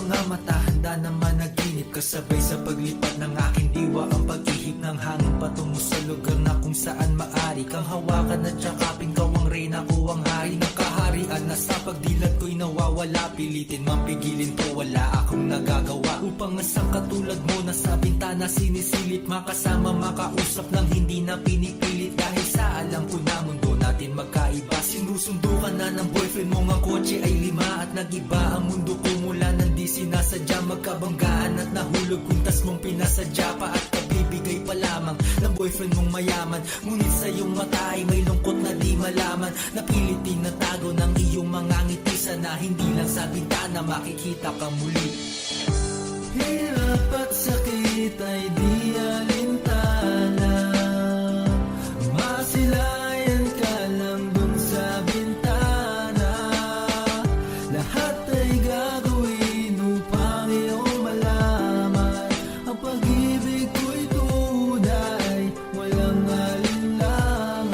mga mata, handa na managinip. Kasabay sa paglipat ng aking diwa, ang pag-ihip ng hangin patungo sa lugar na kung saan maari kang hawakan at yakapin. Kaw ang reyna, ko ang hari ng kaharian. Nasa pagdilat ko'y nawawala, pilitin mang pigilin ko, wala akong nagagawa. Upang asang katulad mo na sa bintana sinisilip, makasama makausap ng hindi na pinipilit. Dahil sa alam ko na mundo natin magkaiba. Sinusundo ka na ng boyfriend mo, ang kotse ay 5 at nag-iba ang mundo ko mula nang di sinasadya. Magkabanggaan at nahulog kuntas mong pinasadya pa at kabibigay pa lamang ng boyfriend mong mayaman. Ngunit sa iyong mata ay may lungkot na di malaman. Napilit tinatago ng iyong mga ngiti, sana hindi lang sa bintana makikita ka muli. Hirap at sakit ay di alintana, masilayan ka lang dun sa bintana. Lahat ay gagawin upang iyong malaman ang pag-ibig ko'y tunay, walang alinlangan.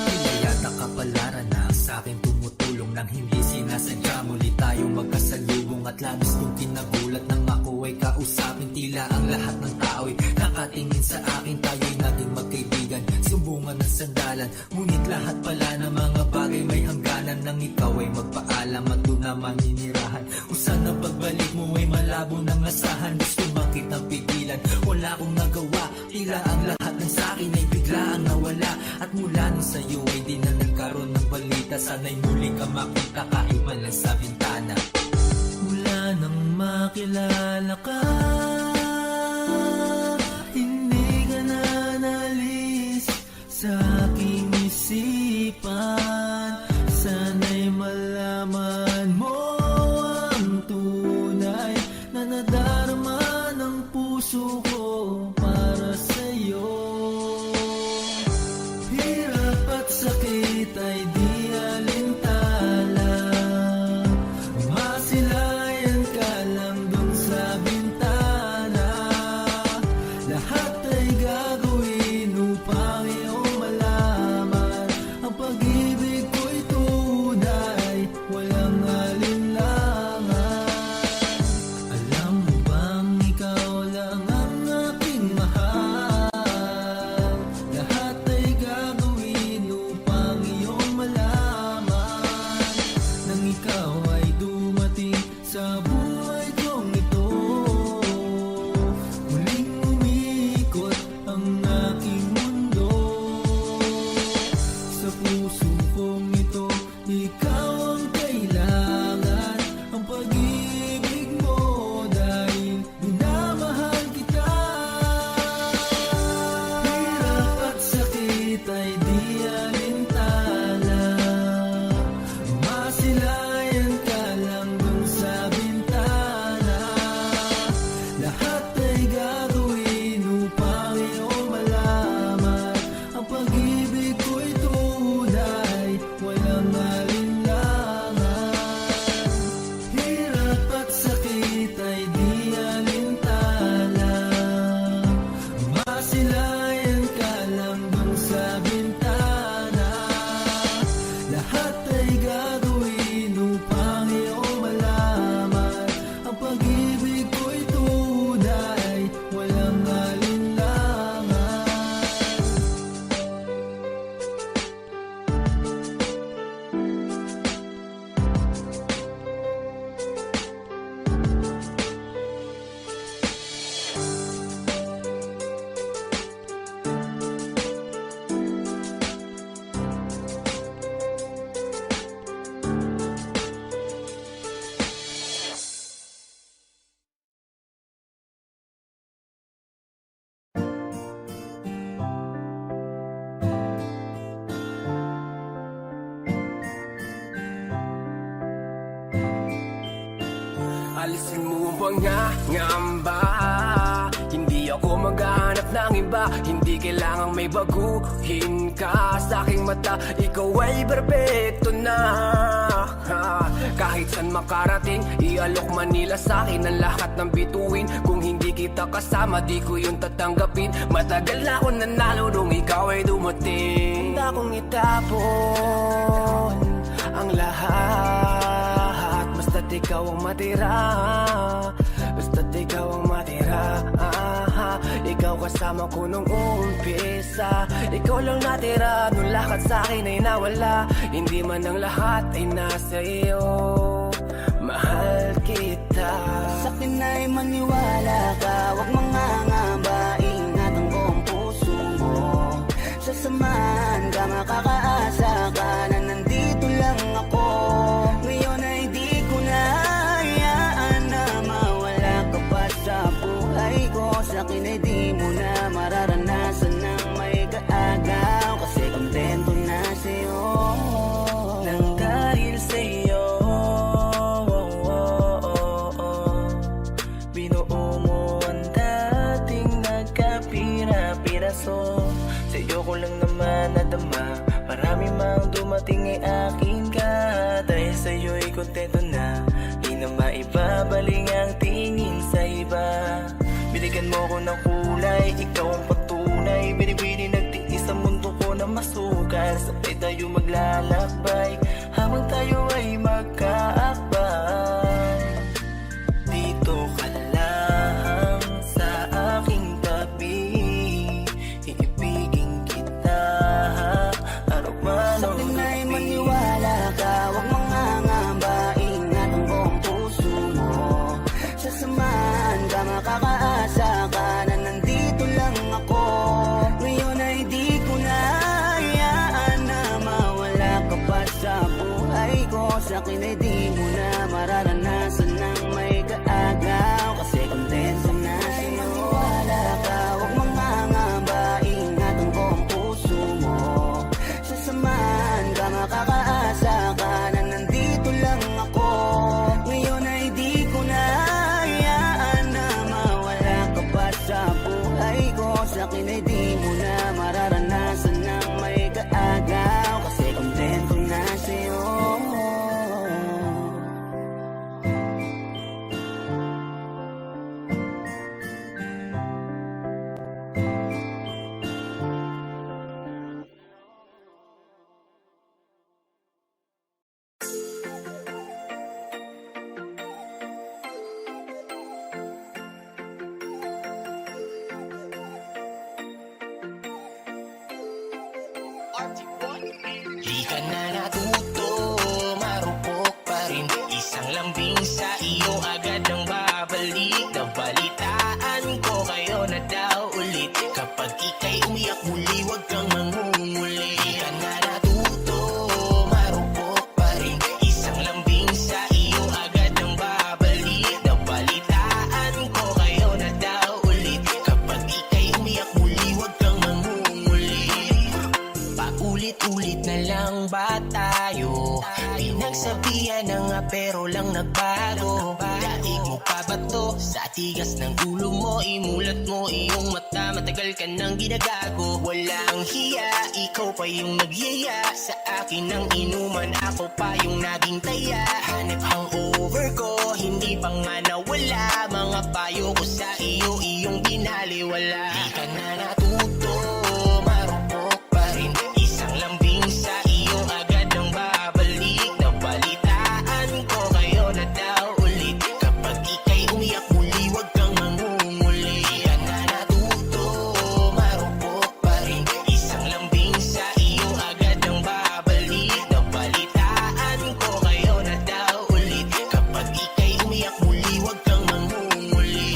Pinayata kapalaran na sa akin tumutulong nang hindi sinasadya. Muli tayong magkasalubong at labis kong kinagulat nang ako ay kausapin. Tila ang lahat ng tao'y nakatingin sa akin, tayo'y naging magkaibigan, sumbungan ng sandalan. Ngunit lahat pala ng mga bagay may hangganan, nang ikaw ay magpaalam at doon na maninirahan. Kung saan ang pagbalik mo ay malabo ng asahan. Gusto makitang pigilan, wala akong nagawa. Tila ang lahat ng sakin ay biglaang nawala. At mula nung sa'yo ay di na nagkaroon ng balita. Sana'y muli ka makita kahit man lang sa bintana. Mula nang makilala ka, hindi ka na nalis sa aking isipan. Sana'y malaman mo ang tunay na nadarama ng puso ko para sa'yo. Hirap at sakit ay di alintana, masilayan ka lang dun sa bintana. Lahat ay gagawin upang iyong malaman ang pag-ibig ko'y tunay, walang alinlangan. Alam mo bang ikaw lang ang aking mahal? Lahat ay gagawin upang iyong malaman. Nang ikaw ay dumating sa buhay kong ito, muling umikot ang aking mundo. Sa puso kong ito, ikaw ang kailangan, ang pag-ibig mo dahil minamahal kita. Hirap at sakit ay di alintana, masilayan ka lang dun sa bintana. Lahat ay gagawin upang iyong malaman ang pag-ibig ko'y tunay, walang alinlangan. Hirap at sakit ay di alintana, masilayan ka lang dun sa bintana. Lahat ay gagawin upang iyong malaman ang pag-ibig ko'y tunay, walang alinlangan. Alisin mo mga ngamba, hindi ako maghahanap ng iba. Hindi kailangang may baguhin ka. Sa aking mata, ikaw ay perpekto na. Kahit saan makarating, ialok Manila sa akin ang lahat ng bituin. Kung hindi kita kasama, di ko yun tatanggapin. Matagal na ako nanalo nung ikaw ay dumating. Handa kong itapon ang lahat, basta't ikaw ang matira, basta't ikaw ang matira. Ikaw kasama ko nung umpisa, ikaw lang natira nung lahat sa'kin ay nawala. Hindi man ang lahat ay nasa iyo, mahal kita. Sa'kin ay maniwala ka, huwag mangangamba, ingatan ko ang puso mo. Sasamahan ka, makakaasa ka na nandito lang ako. Ngayon ay di ko na hayaan na mawala ka pa sa buhay ko. Sa'kin ay di mo na mararanasan ng may kaagaw, kasi kontento na sa'yo. Nang dahil sa'yo, binuo mo ang dating nagkapira-piraso. Sa'yo ko lang naman nadama, marami mang dumating ay akin ka. Dahil sa'yo'y kontento na, di na maibabaling ang tingin sa iba. Binigyan mo ko ng kulay, ikaw ang patunay. Binibini nagtiis sa mundo ko na masukan. Sabay tayo maglalakbay, habang tayo ay magkaakbay. Dito ka lang sa aking tabi, iibigin kita araw man o Sa'kin ay gabi. maniwala ka, huwag mangangamba, ingatan ko ang puso mo. Sasamahan ka, makakaasa ka na nandito lang ako. Ngayon ay di ko na hayaan na mawala ka pa sa buhay ko. Sa'kin ay di mo na mararanasan ng may kaagaw, kasi kontento na sa'yo. Maniwala ka, huwag mangangamba, ingatan ko ang puso mo. Sasamahan ka, makakaasa ka na nandito lang ako. Ngayon ay di ko na hayaan na mawala ka pa sa buhay ko. Sa'kin ay di mo na mararanasan ng may kaagaw, kasi kontento na sa'yo. Di ka na natuto, marupok pa rin. Isang lambing sa iyo, agad ang babalik. Nabalitaan ko kayo na daw ulit. Kapag ika'y umiyak muli, huwag kang mangunguli. Di ka na natuto, marupok pa rin. Isang lambing sa iyo, agad ang babalik. Nabalitaan ko kayo na daw ulit. Kapag ika'y umiyak muli, huwag kang mangunguli. Paulit-ulit na lang ba tayo? Pinagsabihan na nga pero lang nagbago. Daig mo pa ba to? Sa tigas ng ulo mo, imulat mo iyong mata. Matagal ka nang ginagago. Walang hiya, ikaw pa yung nagyaya. Sa akin ang inuman, ako pa yung naging taya. Hanip hangover ko, hindi pa nga nawala. Mga payo ko sa iyo, iyong binaliwala. Di ka na natuto, marupok pa rin. Isang lambing sa iyo, agad ang babalik. Nabalitaan ko kayo na daw ulit. Kapag ika'y umiyak muli, huwag kang mangunguli. Di ka na natuto, marupok pa rin. Isang lambing sa iyo, agad ang babalik. Nabalitaan ko kayo na daw ulit. Kapag ika'y umiyak muli, huwag kang mangunguli.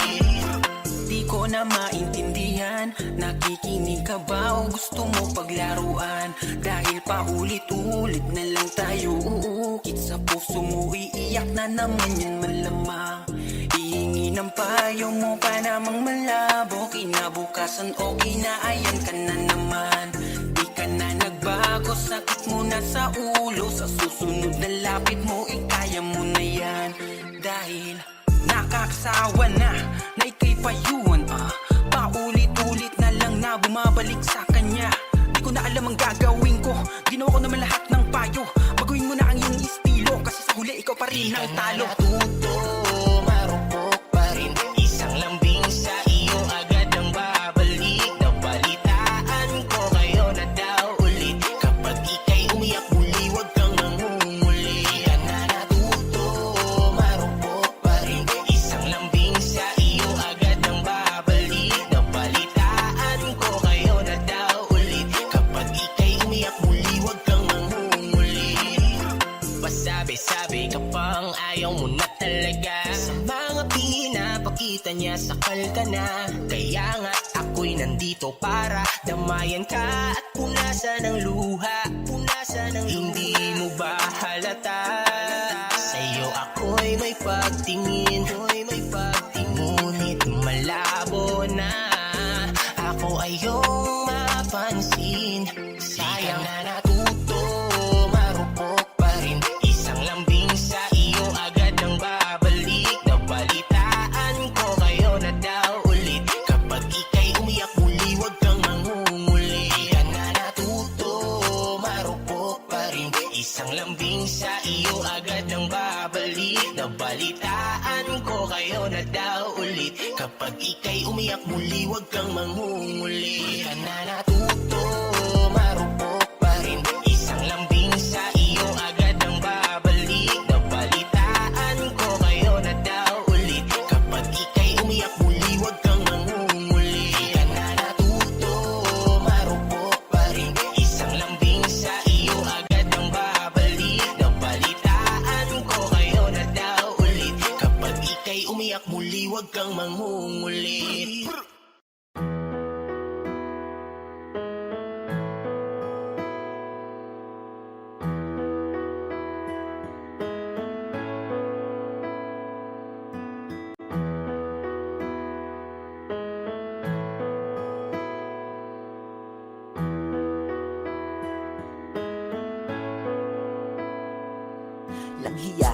Di ko na maintindihan, nakikinig ka ba o gusto mo paglaruan? Dahil paulit-ulit na lang tayo uukit sa puso mo, iiyak na naman yan malamang. Ihingi ng payo mo pa namang malabo, kinabukasan o kinaayan ka na naman. Di ka na nagbago, sakit mo na sa ulo, sa susunod na lapit mo, ikaya mo na yan. Dahil nakakasawa na ika'y payuhan paulit-ulit na lang na bumabalik sa kanya. Di ko na alam ang gagawin ko, ginawa ko naman lahat ng payo. Baguhin mo na ang iyong estilo, kasi sa huli ikaw pa rin ang talo. Natuto, marupok pa rin. Isang lambing sa iyo, agad ang babalik. Nabalitaan ko kayo na daw ulit. Kapag ika'y umiyak muli, huwag kang mangunguli. Di ka na natuto, marupok sinasakal ka na. Kaya nga ako'y nandito para damayan ka at punasan ng luha, punasan ng hindi mo ba halata? Sa'yo ako'y may pagtingin, ngunit malabo na ako ay iyong mapansin. Sayang na natuto, marupok pa rin. Isang lambing sa iyo agad ang babalik. Nabalitaan ko kayo na daw ulit. Kapag ika'y umiyak muli, huwag kang mangunguli. Di ka na natuto, marupok pa rin. Isang lambing sa iyo agad ang babalik. Nabalitaan ko kayo na daw ulit. Kapag ika'y umiyak muli, huwag kang mangunguli. Di ka na natuto, marupok pa rin. Isang lambing sa iyo agad ang babalik. Nabalitaan ko kayo na daw ulit. Kapag ika'y umiyak muli, huwag kang mangunguli. Di ka na natuto, marupok pa rin. Isang lambing sa iyo agad ang babalik. Nabalitaan ko kayo na daw ulit. Kapag ika'y umiyak muli, huwag kang mangunguli. Langhiya,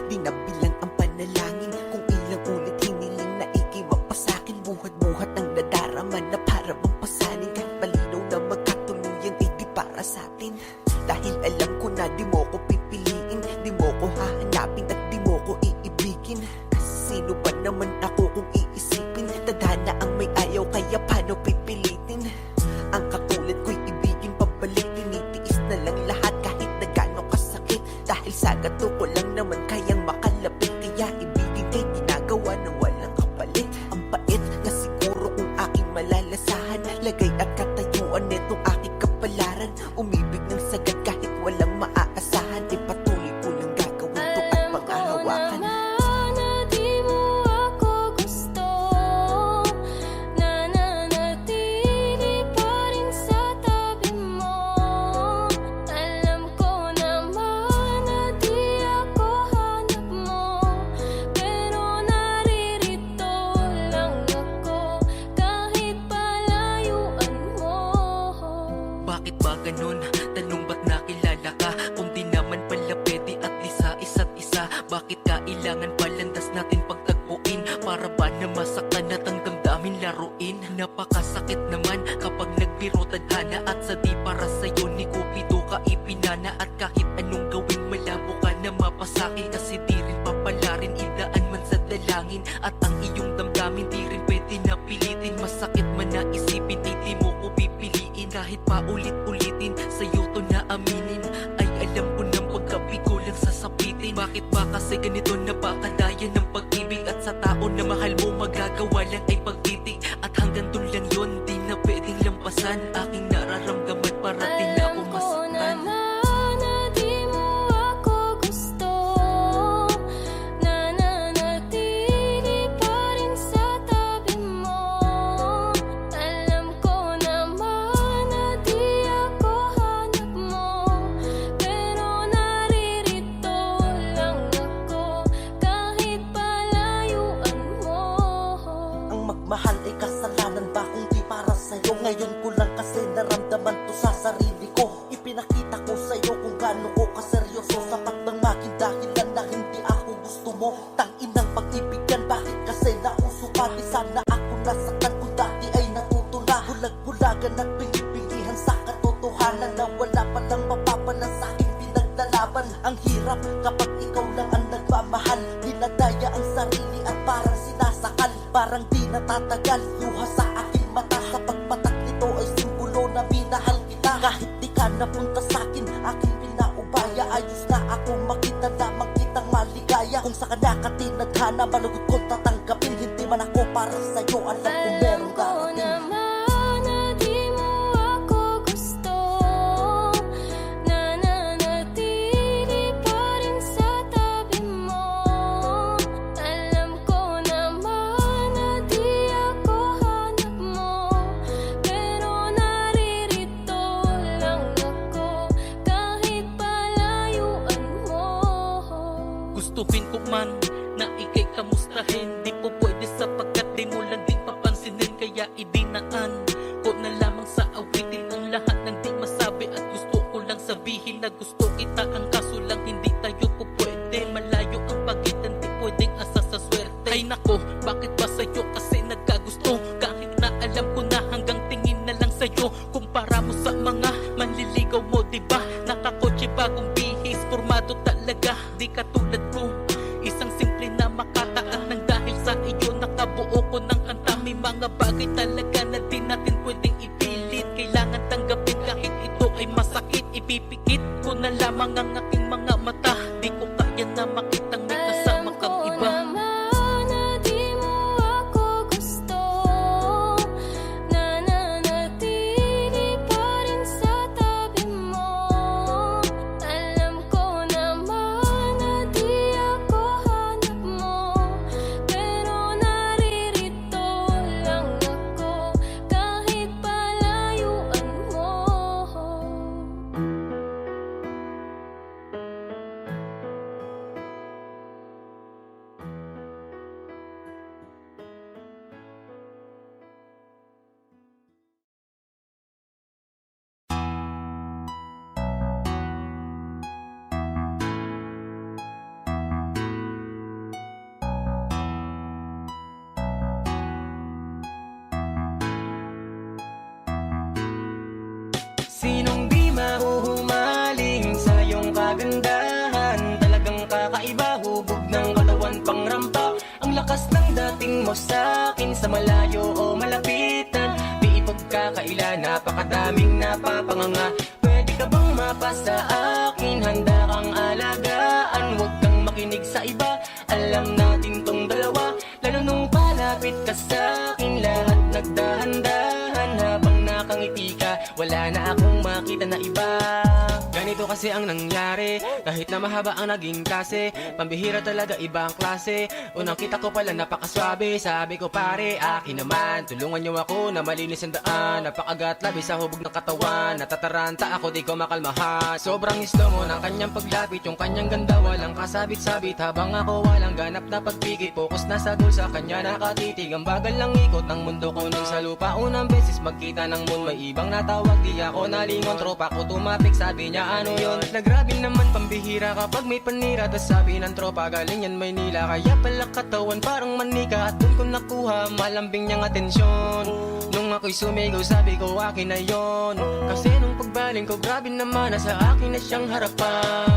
di nabilang ang panalangin. Kung ilang ulit hiniling na ikimapasakin. Buhat-buhat ang nadarama na para bang pasanin. Kahit malinaw na magkatuluyan ay di para sa atin. Dahil alam ko na di mo ko pipiliin, di mo ko hahanapin at di mo ko iibigin. Kasi sino ba naman ako kung iisipin? Tadhana ang may ayaw kaya paano pipilitin? Ang katulad ko'y ibigin pabalik. Tinitiis na lang lahat kahit na gano'ng kasakit. Dahil sa gato ko lang naman kayang makalapit. Kaya ibigin kay ginagawa ng walang kapalit. Ang pait nga siguro kung aking malalasahan. Lagay at katayuan netong aking kapalaran. Umibig ng sagad kahit walang maaasahan. Ipatuloy ko lang gagawin to at panghahawakan. Bakit ba ganun? Tanong ba't nakilala ka? Kung di naman pala pwede at lisa isa't isa. Bakit kailangan palandas natin pagtagpuin? Para ba na masaktan at ang damdamin laruin? Napakasakit naman kapag nagbiro tadhana. At sa di para sa'yo ni Cupido ka ipinana. At kahit anong gawin malabo ka na mapasaki. Kasi di rin papalarin idaan man sa dalangin. At ang iyong damdamin di rin pwede na pilitin. Masakit man na isipin di mo ko pipiliin. Kahit paulit-ulitin sa'yo to na aminin. Ay alam ko ng pagkabigo lang sasapitin. Bakit ba kasi ganito napakadaya ng pag-ibig? At sa tao na mahal mo magagawa lang ay pagtitig. At hanggang dun lang yun, di na pwedeng lampasan. Aking nararamdaman para di na ako masaktan. Mahal ay kasalanan ba kung di para sa'yo? Ngayon ko lang kasi naramdaman to sa sarili ko. Ipinakita ko sa'yo kung gaano ko kaseryoso. Sapat bang maging dahilan na hindi ako gusto mo? Tangin ng pag-ibig yan, bakit kasi nauso pa? Di sana ako nasaktan kung dati ay natutula. Bulag-bulagan at pinipilihan sa katotohanan na wala palang mapapala sa aking pinaglalaban. Ang hirap kapag ikaw lang ang nagmamahal. Dinadaya ang sarili at parang sinasakal. Parang di natatagal, luha sa aking mata. Sa pagpatak nito ay simbolo na minahal kita. Kahit di ka napunta sa'kin, aking pinaubaya. Ayos na ako makita lamang kitang maligaya. Kung sa ka tinadhana, malugot ko tatanggapin. Hindi man ako para sa'yo, alam kong meron darating. Alam ko naman na gustuhin ko man na ikay kamustahin. Di po pwede sapagkat di mo lang din papansinin. Kaya idinaan ko na lamang sa awitin ang lahat ng di masabi. At gusto ko lang sabihin na gusto kita. Ang kaso lang hindi tayo po pwede. Malayo ang pagitan, di pwedeng asa sa swerte. Ay nako, bakit ba sa'yo kasi nagkagusto? Kahit na alam ko na hanggang tingin na lang sa'yo. Kumpara mo sa mga manliligaw mo, diba? Nakakotse bagong bihis, formado talaga. Di katulad ko, isang simple na makataan ng dahil sa iyo. Nakabuo ko ng kanta, may mga bagay talaga na di natin pwedeng ipilit. Kailangan tanggapin kahit ito ay masakit. Ipipikit ko na lamang ang aking mga mata. Di ko kaya na makitang may kasama kang iba. Sinong di mahuhumaling sa iyong kagandahan? Talagang kakaiba, hubog ng katawan pang rampa. Ang lakas ng dating mo sa'kin, sa malayo o malapitan. Di ipagkakaila, napakadaming napapanganga. Pwede ka bang mapasa akin? Handa kang alagaan, huwag kang makinig sa iba. Alam natin tong dalawa, lalo nung palapit ka sa'kin. Lahat nagdahan-dahan habang nakangiti ka. Wala na akong makita na iba. Ganito kasi ang nangyari, kahit na mahaba ang naging klase. Pambihira talaga, iba ang klase. Unang kita ko pala napakaswabe. Sabi ko pare, akin naman, tulungan niyo ako na malinis ang daan. Napakagat labi sa hubog ng katawan. Natataranta ako, di ko makalmahan. Sobrang slow mo ng kanyang paglapit. Yung kanyang ganda walang kasabit-sabit. Habang ako walang ganap na pagpigit. Focus na sa goal, sa kanya nakatitig. Ang bagal lang ikot ng mundo ko nung sa lupa. Unang beses magkita ng moon, may ibang natawag. Di ako nalingon, tropa ko tumapik. Sabi niya ano yun? Nagrabe naman, pambihira kapag may panira. Tas sabi ng tropa, galing yan Maynila. Kaya pala katawan parang manika. At dun ko nakuha malambing niyang atensyon. Nung ako'y sumigaw, sabi ko akin na yon. Kasi nung pagbaling ko, grabe naman, nasa akin na siyang harapan.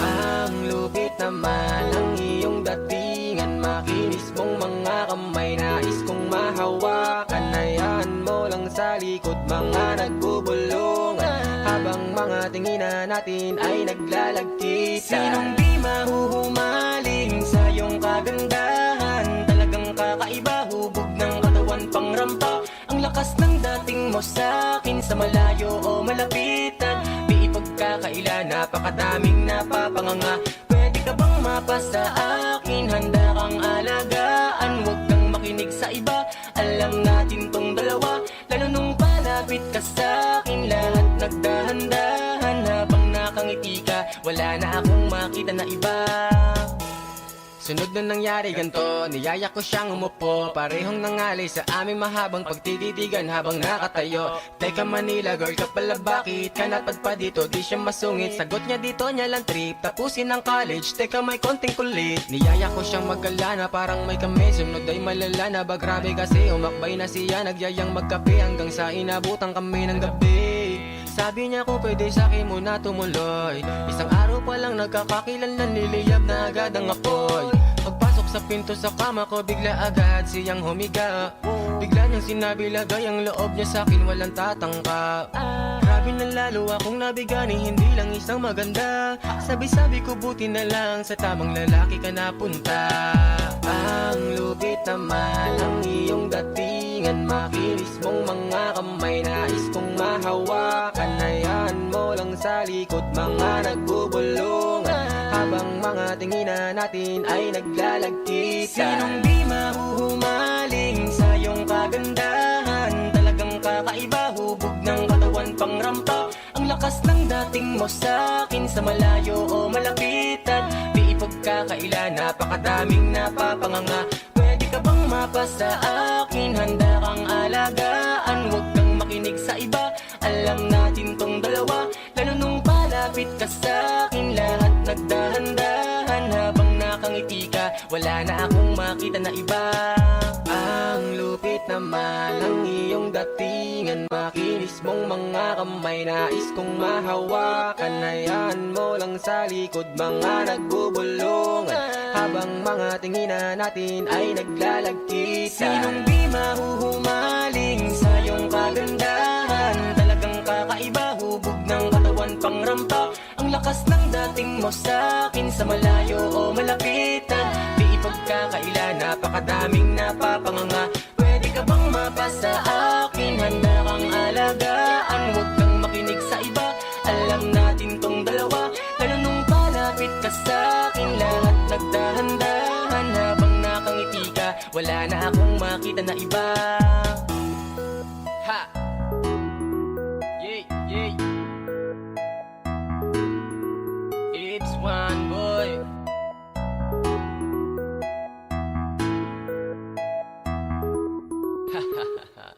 Ang lupit naman ang iyong datingan. Makinis mong mga kamay, nais kong mahawakan. Hayaan mo lang sa likod, mga nagbubulungan. Habang mga tinginan natin ay naglalagkitan. Sinong di mahuhumaling sa iyong kagandahan? Talagang kakaiba, hubog ng katawan pang rampa. Ang lakas ng dating mo sa'kin, sa malayo o malapitan. Di ipagkakaila, napakadaming napapanganga. Pwede ka bang mapasa akin? Handa kang alagaan, huwag kang makinig sa iba. Alam natin tong dalawa, lalo nung palapit ka sa'kin. Lahat nagdahan-dahan habang nakangiti ka. Wala na akong makita na iba. Sunod na nangyari ganto, niyaya ko siyang umupo. Parehong nangalay sa aming mahabang pagtititigan habang nakatayo. Teka Manila girl ka pala, bakit ka napadpa dito? Di siya masungit, sagot niya dito niya lang trip. Tapusin ang college, teka may konting kulit. Niyaya ko siyang magkalana, parang may kami. Sunod ay malala na ba, grabe kasi umakbay na siya. Nagyayang magkape hanggang sa inabutan kami ng gabi. Sabi niya kung pwede sa'kin muna tumuloy. Isang araw pa lang nagkakakilan na, niliyab na agad ang apoy. Pagpasok sa pinto sa kama ko, bigla agad siyang humiga. Bigla niyang sinabi lagay ang loob niya sa'kin, walang tatangka. Grabe na lalo akong nabigani, hindi lang isang maganda. Sabi-sabi ko buti na lang sa tamang lalaki ka napunta. Ang lupit naman ang iyong datingan. Makinis mong mga kamay, nais kong mahawakan. Hayaan mo lang sa likod, mga nagbubulungan. Habang mga tinginan natin ay naglalagkitan. Sinong di mahuhumaling sa iyong kagandahan? Talagang kakaiba, hubog ng katawan pang rampa. Ang lakas ng dating mo sa'kin, sa malayo o malapitan. Di pagkakaila, napakadaming napapanganga. Pwede ka bang mapasa akin? Handa kang alagaan, huwag kang makinig sa iba. Alam natin tong dalawa, lalo nung palapit ka sa'kin. Lahat nagdahan-dahan habang nakangiti ka. Wala na akong makita na iba. Ang lupit naman ng iyong datingan, makinis mong mga kamay, nais kong mahawakan. Hayaan mo lang sa likod mga nagbubulungan, habang mga tinginan natin ay naglalagkitan. Sinong di mahuhumaling sa iyong kagandahan? Talagang kakaiba, hubog ng katawan pangrampa. Ang lakas ng dating mo sa'kin, sa malayo o malapitan. Di ipagkakaila, napakadaming napapanganga. Pwede ka bang mapasa akin? Handa kang alagaan, huwag kang makinig sa iba. Alam natin tong dalawa, lalo nung palapit ka sa'kin. Lahat nagdahan-dahan habang nakangiti ka. Wala na akong makita na iba. Ha! Yay, yay! It's one boy. Ha ha ha ha.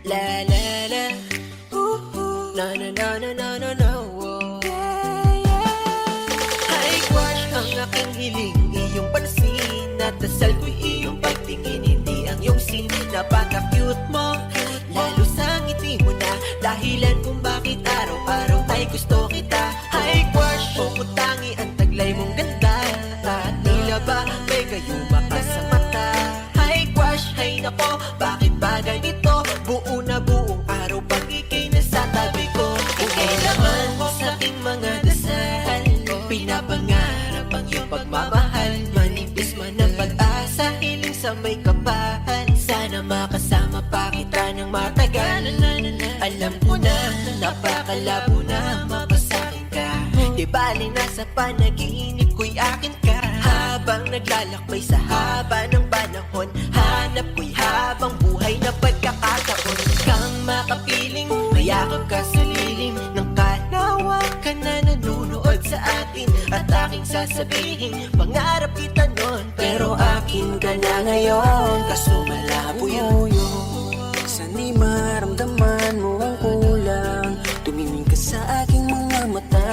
La la la, na na na na na na na. Hi crush, ang aking hiling, iyong pansin at dasal ko'y iyong pagtingin. Hindi ang iyong sin, napaka-cute mo, lalo sa ngiti mo na dahilan kung bakit araw-araw tayo gusto kita. Hi crush, pumutangi ang taglay mong ganda, at tila ba may gayuma ka sa mata. Hi crush, hay nako, bakit ba ganito? Buo na buong araw pag ikay nasa tabi ko. Ikay naman sa aking mga dasal, pinapangarap ang iyong pagmamahal. Manipis man ang pag-asa, hiling sa may kapal. Sana makasama pa kita ng matagal. Alam ko na, napakalabo na mapasakin ka. Di bali nasa panaginip ko'y akin ka. Habang naglalakbay sa haba ng panahon, hanap ko'y habang buhay na pagkakataon. Kang makapiling, mayakap ka sa lilim ng kalawakan na nanunood sa atin. At aking sasabihin, pangarap kita nun, pero akin ka na ngayon. Kaso malabo yun. Sana'y maramdaman mo ang kulang, tumingin ka sa aking mga mata.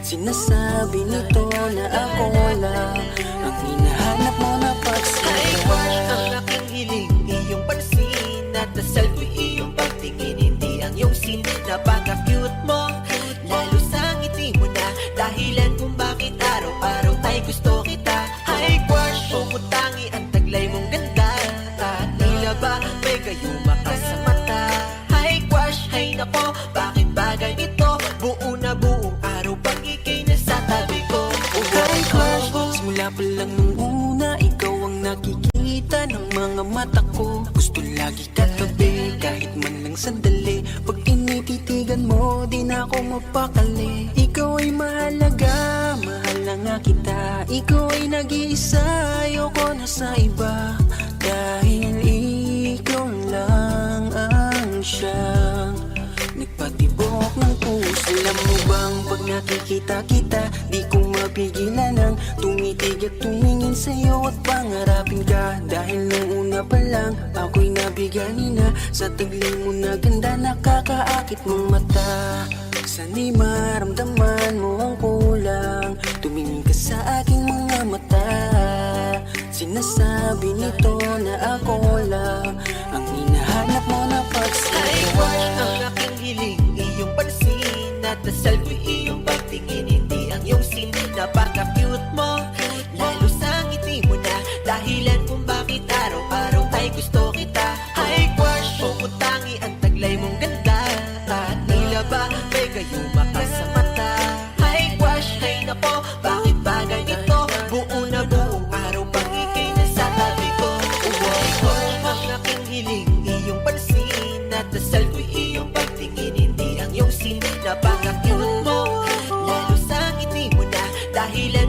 Sinasabi nito na ako lang ang hinahanap mo na Hi pagsaya. crush, ang aking hiling, iyong pansin at dasal ko'y iyong pagtingin. Hindi ang iyong sin, napaka-cute mo, lalo sa ngiti mo na dahilan kung bakit araw-araw tayo gusto kita. Hi crush, pumutangi ang taglay mong ganda, at tila ba may gayuma ka sa mata. Hi crush, hay nako, bakit ba ganito? Buo na buong araw pag ikay nasa tabi ko. Hi crush, simula pa lang nung una, ikaw ang nakikita ng mga mata ko. Gusto lagi katabi, kahit man lang sandali. Pag tinititigan mo, di na ako mapakali. Ikaw ay mahalaga, mahal na nga kita. Ikaw ay nag-iisa, ayoko na sa iba. Dahil ikaw lang ang siyang nagpatibok ng puso. Alam mo bang pag nakikita kita, di ko mapigilan ang tumitig at tumingin sa'yo at pangarapin ka. Dahil nung una pa lang, ako'y nabigani na sa taglay mo na ganda, nakakaakit mong mata. Sana'y maramdaman mo ang kulang, tumingin ka sa aking mga mata. Sinasabi nito na ako lang ang hinahanap mo na Hi pagsaya. crush, ang aking hiling, iyong pansin at dasal ko'y iyong pagtingin. Hindi ang iyong sin, napaka-cute mo, lalo sa ngiti mo na dahilan kung bakit araw-araw tayo gusto kita. Hi crush, pumutangi ang taglay mong ganda, at tila ba may gayuma ka sa mata. Hi crush, hay nako, bakit ba ganito? Buo na buong araw pag ikay nasa tabi ko. Hi crush, ang aking hiling, iyong pansin at dasal ko'y iyong pagtingin. Hindi ang iyong sin, napaka-cute mo, lalo sa ngiti mo na dahilan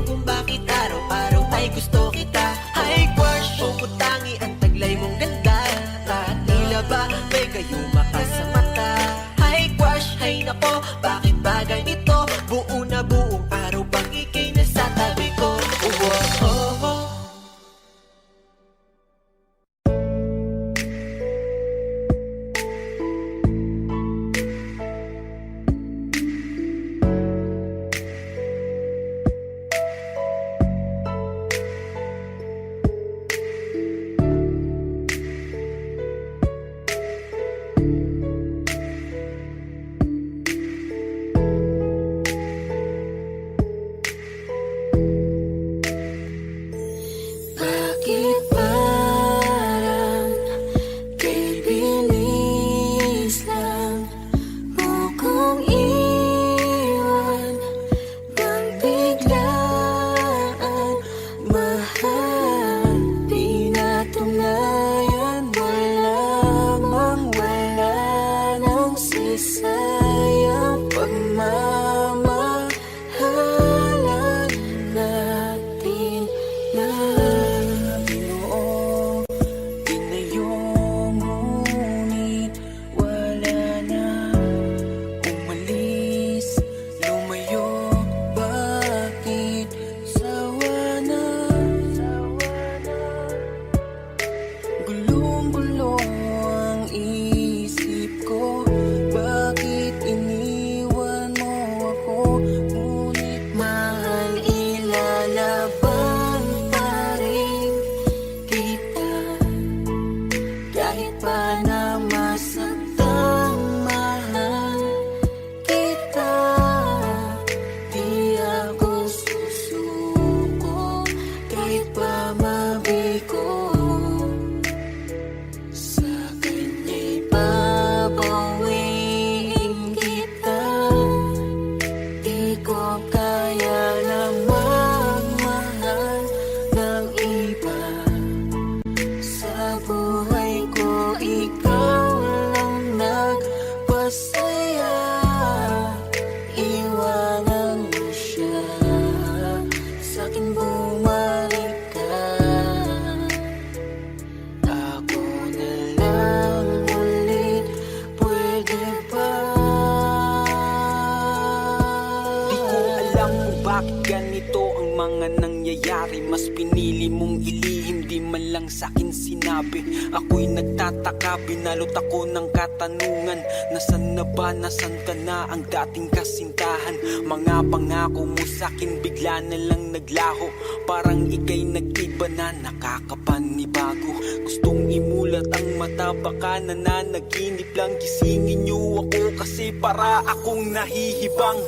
ilihim, di man lang sa'kin sinabi. Ako'y nagtataka, binalot ako ng katanungan. Nasaan na ba, nasan ka na ang dating kasintahan? Mga pangako mo sa'kin bigla na lang naglaho. Parang ika'y nag-iba na, nakakapanibago. Gustong imulat ang mata, baka nananaginip lang. Gisingin niyo ako kasi para akong nahihibang.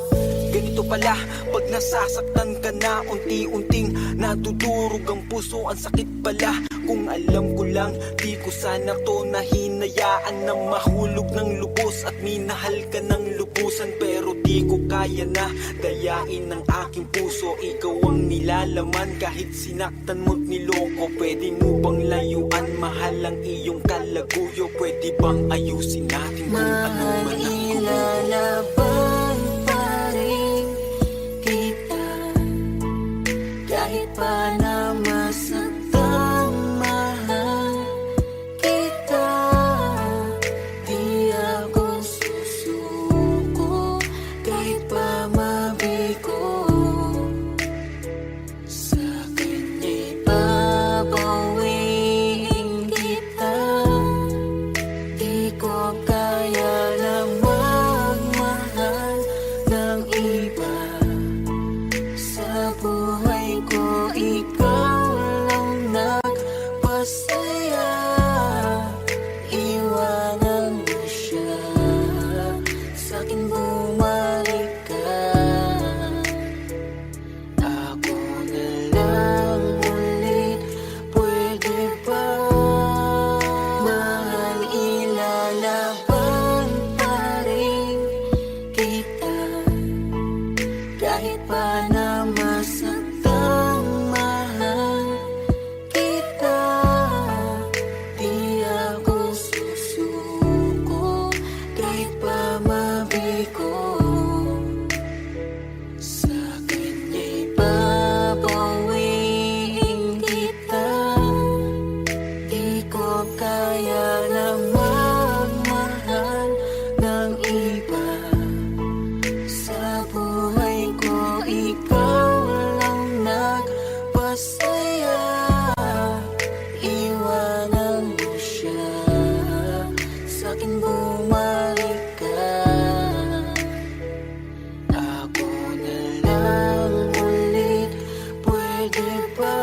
Ganito pala, pag nasasaktan ka na, unti-unting nadudurog ang puso, ang sakit pala. Kung alam ko lang, di ko sana to nahinayaan na mahulog ng lubos at minahal ka ng lubusan. Pero di ko kaya na dayain ang aking puso. Ikaw ang nilalaman kahit sinaktan mo't niloko. Pwede mo bang layuan, mahal ang iyong kalaguyo? Pwede bang ayusin natin kung ano man ang Mailalaban pa rin kita kahit pa na masaktan, mahal kita. Di ako susuko kahit pa mabigo. Sa kanya'y babawiin kita. Di ko kaya lang magmahal ng iba. Sa buhay ko, ikaw lang nagpasaya. Iwanan mo siya, sa'kin bumalik ka. Ako na lang ulit, pwede ba? Mahal, ilalaban pa rin kita kahit pa na masaktan, mahal kita. Di ako susuko kahit pa mabigo. Sa kanya'y babawiin kita. Di ko kaya lang magmahal ng iba. Sa buhay ko, ikaw lang nagpasaya. Iwanan mo siya, sa'kin bumalik ka. Ako na lang ulit, pwede ba?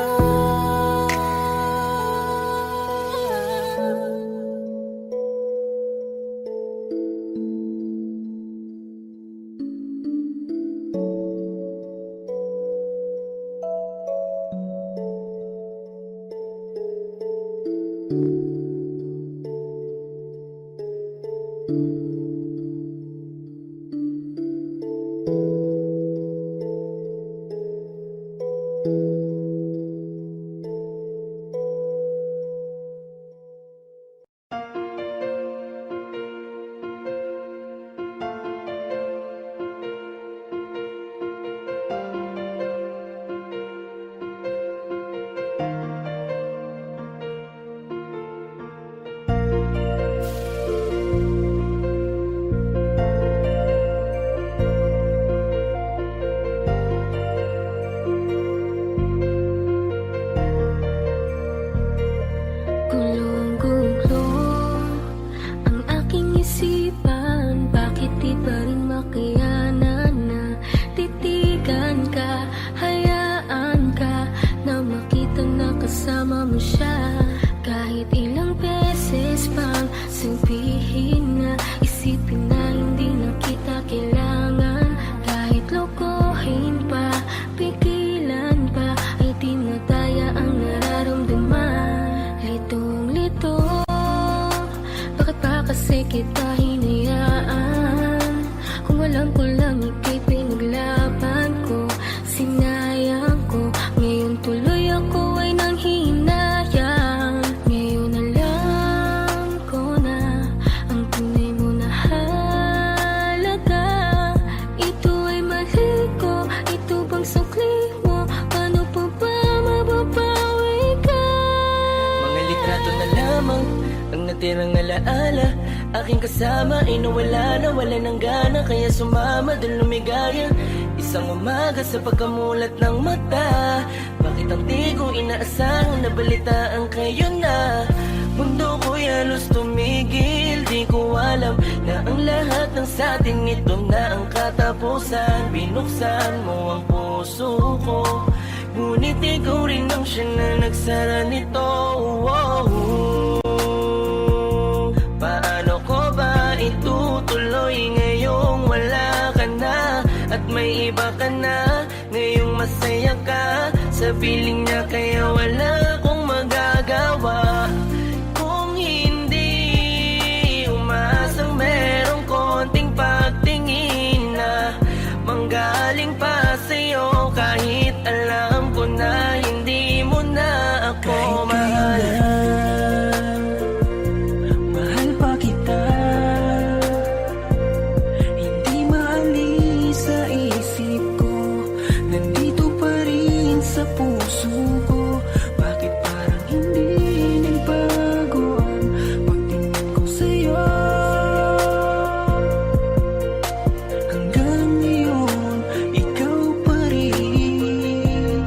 Gulong-gulo ang aking isipan. Bakit di pa rin makayanan na titigan ka? Hayaan ka na makita na kasama mo siya. Kahit ilang beses pang sabihin na, isipin na hindi na kita kailangan. Kahit lokohin pa, pigilan pa, ay di na daya ang nararamdaman. Litong-lito, bakit pa kasi kita hinayaan? Kung alam ko lang ika'y pinaglaban ko, sinayang ko. Ngayon tuloy ako ay nanghihinayang. Ngayon alam ko na ang tunay mo na halaga. Ito ay mali ko, ito bang sukli mo? Paano pa ba mababawi ka? Mga litrato na lamang ang natirang alaala. Aking kasama ay nawala ng gana. Kaya sumama dun lumigaya. Isang umaga sa pagkamulat ng mata, Bakit ang di ko inaasang nabalitaan kayo na mundo ko'y halos tumigil. Di ko alam na ang lahat ng satin ito na ang katapusan. Binuksan mo ang puso ko, ngunit ikaw rin ang siya na nagsara nito. Paano ko ba itutuloy ngayong wala ka na at may iba ka na? Ngayong masaya ka sa piling niya, kaya wala akong magagawa. Kung hindi umasang merong konting pagtingin na manggaling pa sa'yo, kahit alam ko na hindi mo na ako mahal. Mahal pa kita, hindi maalis sa isip ko, nandito pa rin sa puso ko. Bakit parang hindi nagbago ang pagtingin ko sa'yo? Hanggang ngayon, ikaw pa rin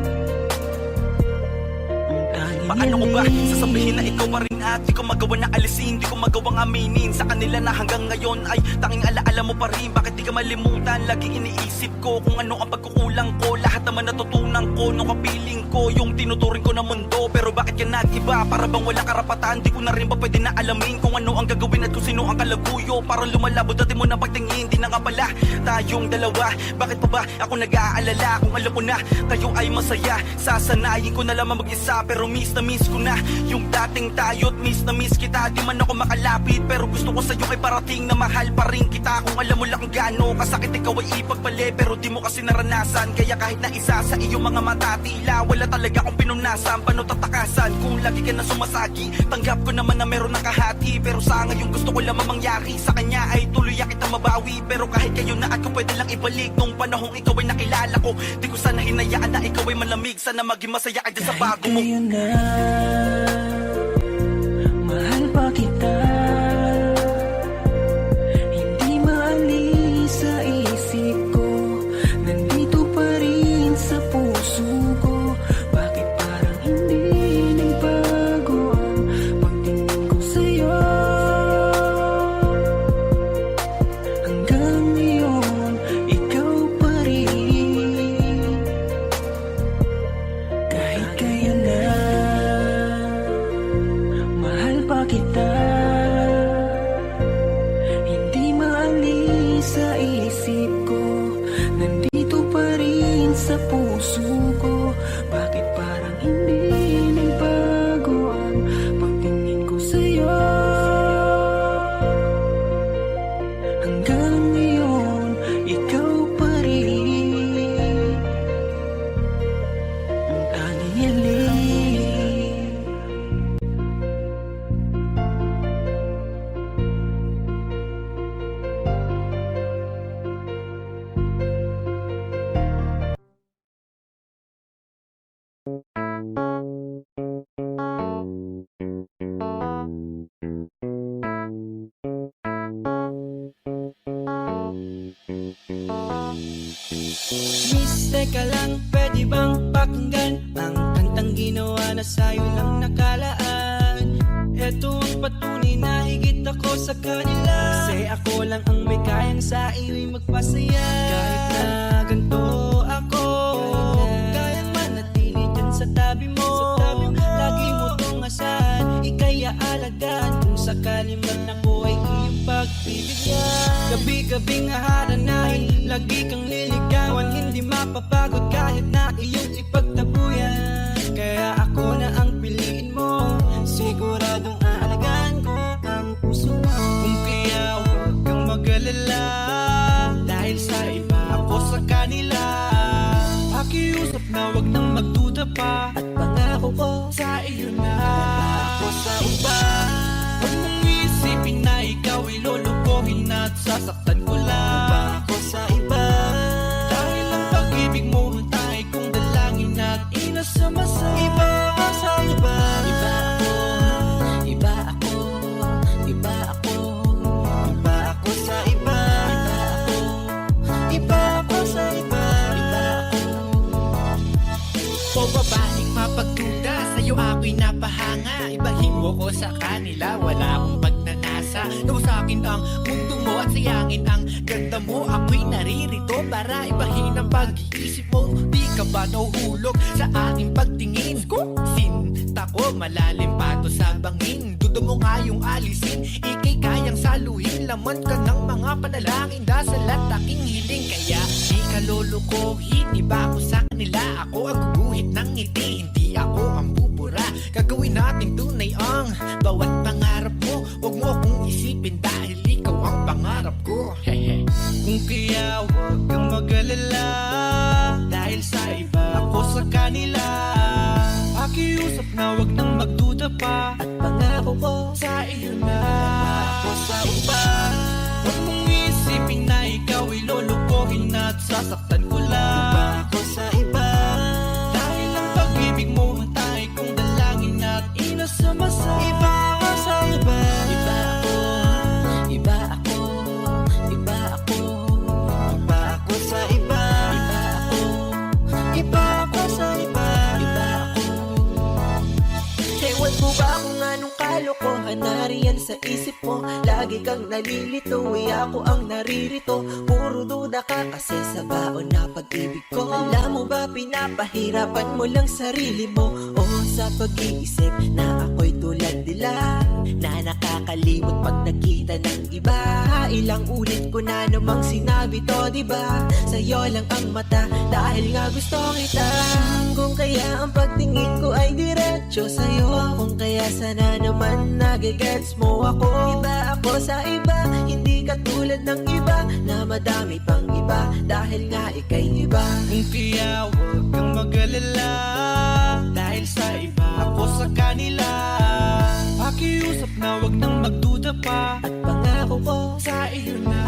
ang tanging Paano ko ba hiling. sasabihin na ikaw pa rin at di ko magawa na alisin, di ko magawang aminin sa kanila na hanggang ngayon ay tanging alaala mo pa rin. Bakit di ka malimutan? Lagi iniisip ko kung ano ang pagkukulang ko. Lahat naman natutunan ko nung kapiling ko yung tinuturing ko na mundo. Pero bakit ka nag-iba? Para bang walang karapatan? Di ko na rin ba pwede na alamin kung ano ang gagawin at kung sino ang kalaguyo? Parang lumalabo dati mo na pagtingin, di na nga pala tayong dalawa. Bakit pa ba ako nag-aalala kung alam ko na tayo ay masaya? Sasanayin ko na lamang mag-isa, pero miss na miss ko na yung dating tayo at miss na miss kita. Di man ako makalapit, pero gusto ko sa'yo ay parating na mahal pa rin kita. Kung alam mo lang kung gaano kasakit ikaw ay ipagpali, pero di mo kasi naranasan. Kaya kahit na isa sa iyong mga mata, tila wala talaga akong pinunasan. Paano tatakasan kung lagi ka na sumasagi? Tanggap ko naman na meron ng kahati, pero sa ngayon gusto ko lamang mangyari sa kanya ay tuluyan kita mabawi. Pero kahit kayo na at ko pwede lang ibalik nung panahong ikaw ay nakilala ko. Di ko sana hinayaan na ikaw ay malamig, sana maging masaya ka dyan sa bago mo. Kayo na, mahal pa kita, hindi maalis sa isip ko, nandito pa rin sa puso ko. Bakit parang hindi nagbago ang pagtingin ko sa'yo? Hanggang ngayon, ikaw pa rin. Kahit kayo na, mahal pa kita, hindi maalis sa isip ko, nandito pa rin sa puso ko. Bakit parang hindi nagbago ang pagtingin ko sa'yo? Hanggang ngayon, ikaw pa rin ang tanging hiling. Miss, teka lang, pwede bang pakinggan ang kantang ginawa na sa'yo lang nakalaan? Eto ang patunay na higit ako sa kanila, kasi ako lang ang may kayang sa iyo'y magpasaya. Kahit na ganito ako, kayang manatili dyan sa tabi mo. Lagi mo tong asahan, ika'y aalagaan kung sakali man ako ay iyong pagbibigyan. Gabi-gabing haharanahin, lagi kang liligawan, hindi mapapagod kahit na iyong ipagtabuyan. Kaya ako na ang piliin mo, siguradong aalagaan ko ang puso mo. Kung kaya huwag kang mag-alala, dahil sa iba ako sa kanila. Pakiusap na huwag nang magduda pa, at pangako ko sa iyo na ako sa iba. Huwag mong isipin na ikaw ay lulukuhin at sasaktan ko lang ako sa iba. Dahil ang pag-ibig mo ay kong dalangin na pinapahanga. Ibahin mo ko sa kanila, wala akong pagnanasa. Nawa sa akin ang mundo mo at sayangin ang ganda mo. Ako'y naririto para ibahin ang pag-iisip mo. Di ka ba nahuhulog sa aking pagtingin? Sinta ko malalim pa to sa bangin. Dudo mo nga yung alisin, ikay kayang saluhin. Laman ka ng mga panalangin, dasal at aking hiling. Kaya di ka lulukohin, iba ako sa kanila. Ako ang guguhit ng ngiti, hindi ako ang bubura. Gagawin natin tunay ang bawat pangarap mo. Huwag mo akong isipin dahil ikaw ang pangarap ko. Kung kaya huwag kang mag-alala, dahil sa iba ako sa kanila. Pakiusap na huwag nang magduda pa, at pangako ko sa iyo na ako sa iba. Huwag mong isipin na ikaw ay lulukohin at sasaktan ko lang. Iba ako sa iba, dahil ang pag-ibig mo hantay kong dalangin at inasama sa iba ako sa iba. Iba ako, iba ako, iba ako, iba ako sa iba. Iba ako, iba ako sa iba. Iba ako. Ewan mo ba kung anong kalokohan nariyan sa isip mo? Lagi kang nalilito, ako ang naririto. Puro duda ka kasi sa baon na pag-ibig ko. Alam mo ba pinapahirapan mo lang sarili mo? O sa pag-iisip na ako'y tulad nila, na nakakalimot pag nakita ng iba. Ilang ulit ko na namang sinabi to, diba? Sa'yo lang ang mata dahil nga gusto kita. Kung kaya ang pagtingin ko ay diretso sa'yo, kung kaya sana naman nagigets mo ako. Iba ako sa iba, hindi katulad ng iba na madami pang iba, dahil nga ikay iba. Kung kaya huwag kang mag-alala, dahil sa iba ako sa kanila. Pakiusap na huwag nang magduda pa, at pangako ko sa iyo na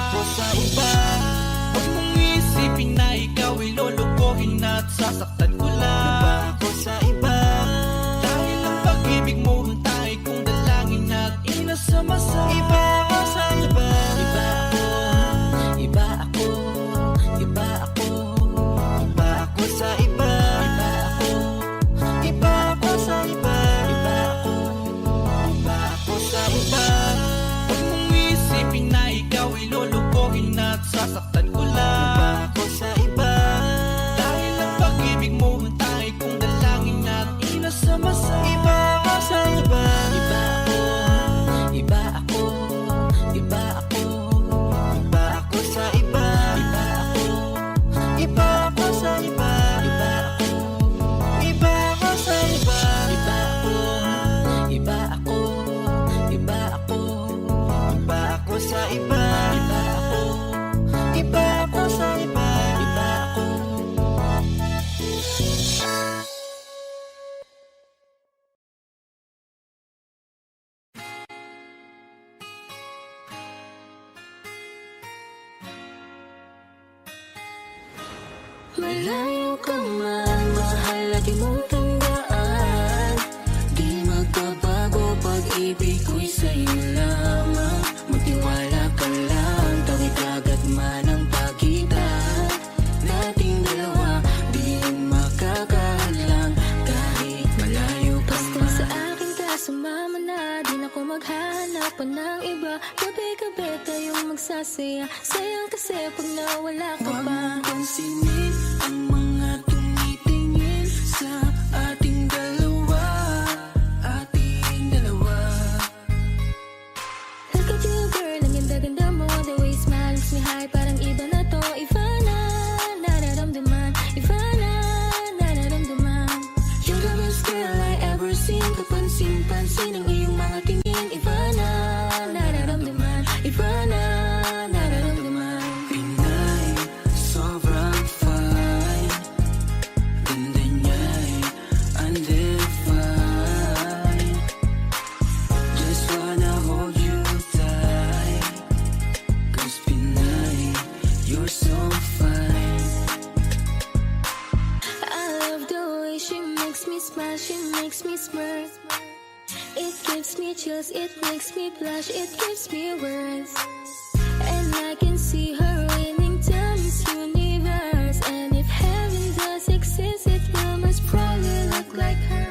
ako sa iba. Huwag mong isipin na ikaw ay lulukohin at sasaktan ko lang. Iba ako sa iba, dahil ang pag-ibig mo hantay kong dalangin at inasama sa iba ako sa iba. Iba ako, iba ako, iba ako, iba ako sa iba. Iba ako, iba ako sa iba. Iba ako, iba ako sa iba. Huwag mong isipin na ikaw ay lulukohin at sasaktan ko lang. Iba ako sa iba, dahil ang pag-ibig mo hantay kong dalangin at inasama sa iba ako sa iba. Iba ako, iba ako, iba ako, iba ako sa iba. Iba ako, iba ako sa iba. Iba ako, iba ako sa iba. Iba ako, iba ako, iba ako, iba ako sa iba. Iba ako, iba ako sa iba. Iba ako. Malayo ka man, mahal lagi mong tandaan. Di magbabago, pag-ibig ko'y sa'yo lamang. Magtiwala ka lang, tawid agad man ang pagitan nating dalawa. Di makakahadlang kahit malayo ka man. Basta sa akin ka sumama na, di na ko maghahanap pa ng iba. Gabi-gabi tayong magsasaya, sayang kasi pag nawala ka pa. Huwag mong pansinin ang mga tumitingin sa ating dalawa, ating dalawa. Look at you girl, ang ganda-ganda mo. The way you smile makes me high, parang iba na to. Iba na, nararamdaman. Iba na, nararamdaman. You're the best girl I ever seen. Kapansin-pansin ang iyong mga tingin. Iba na, nararamdaman. Iba na, nararamdaman. Inay, sobrang fine. Ganda niya'y undefined. Just wanna hold you tight, 'cause Pinay, you're so fine. I love the way she makes me smile, she makes me smirk. It gives me chills, it makes me blush, it gives me words. And I can see her winning down this universe. And if heaven does exist, it will most probably look like her.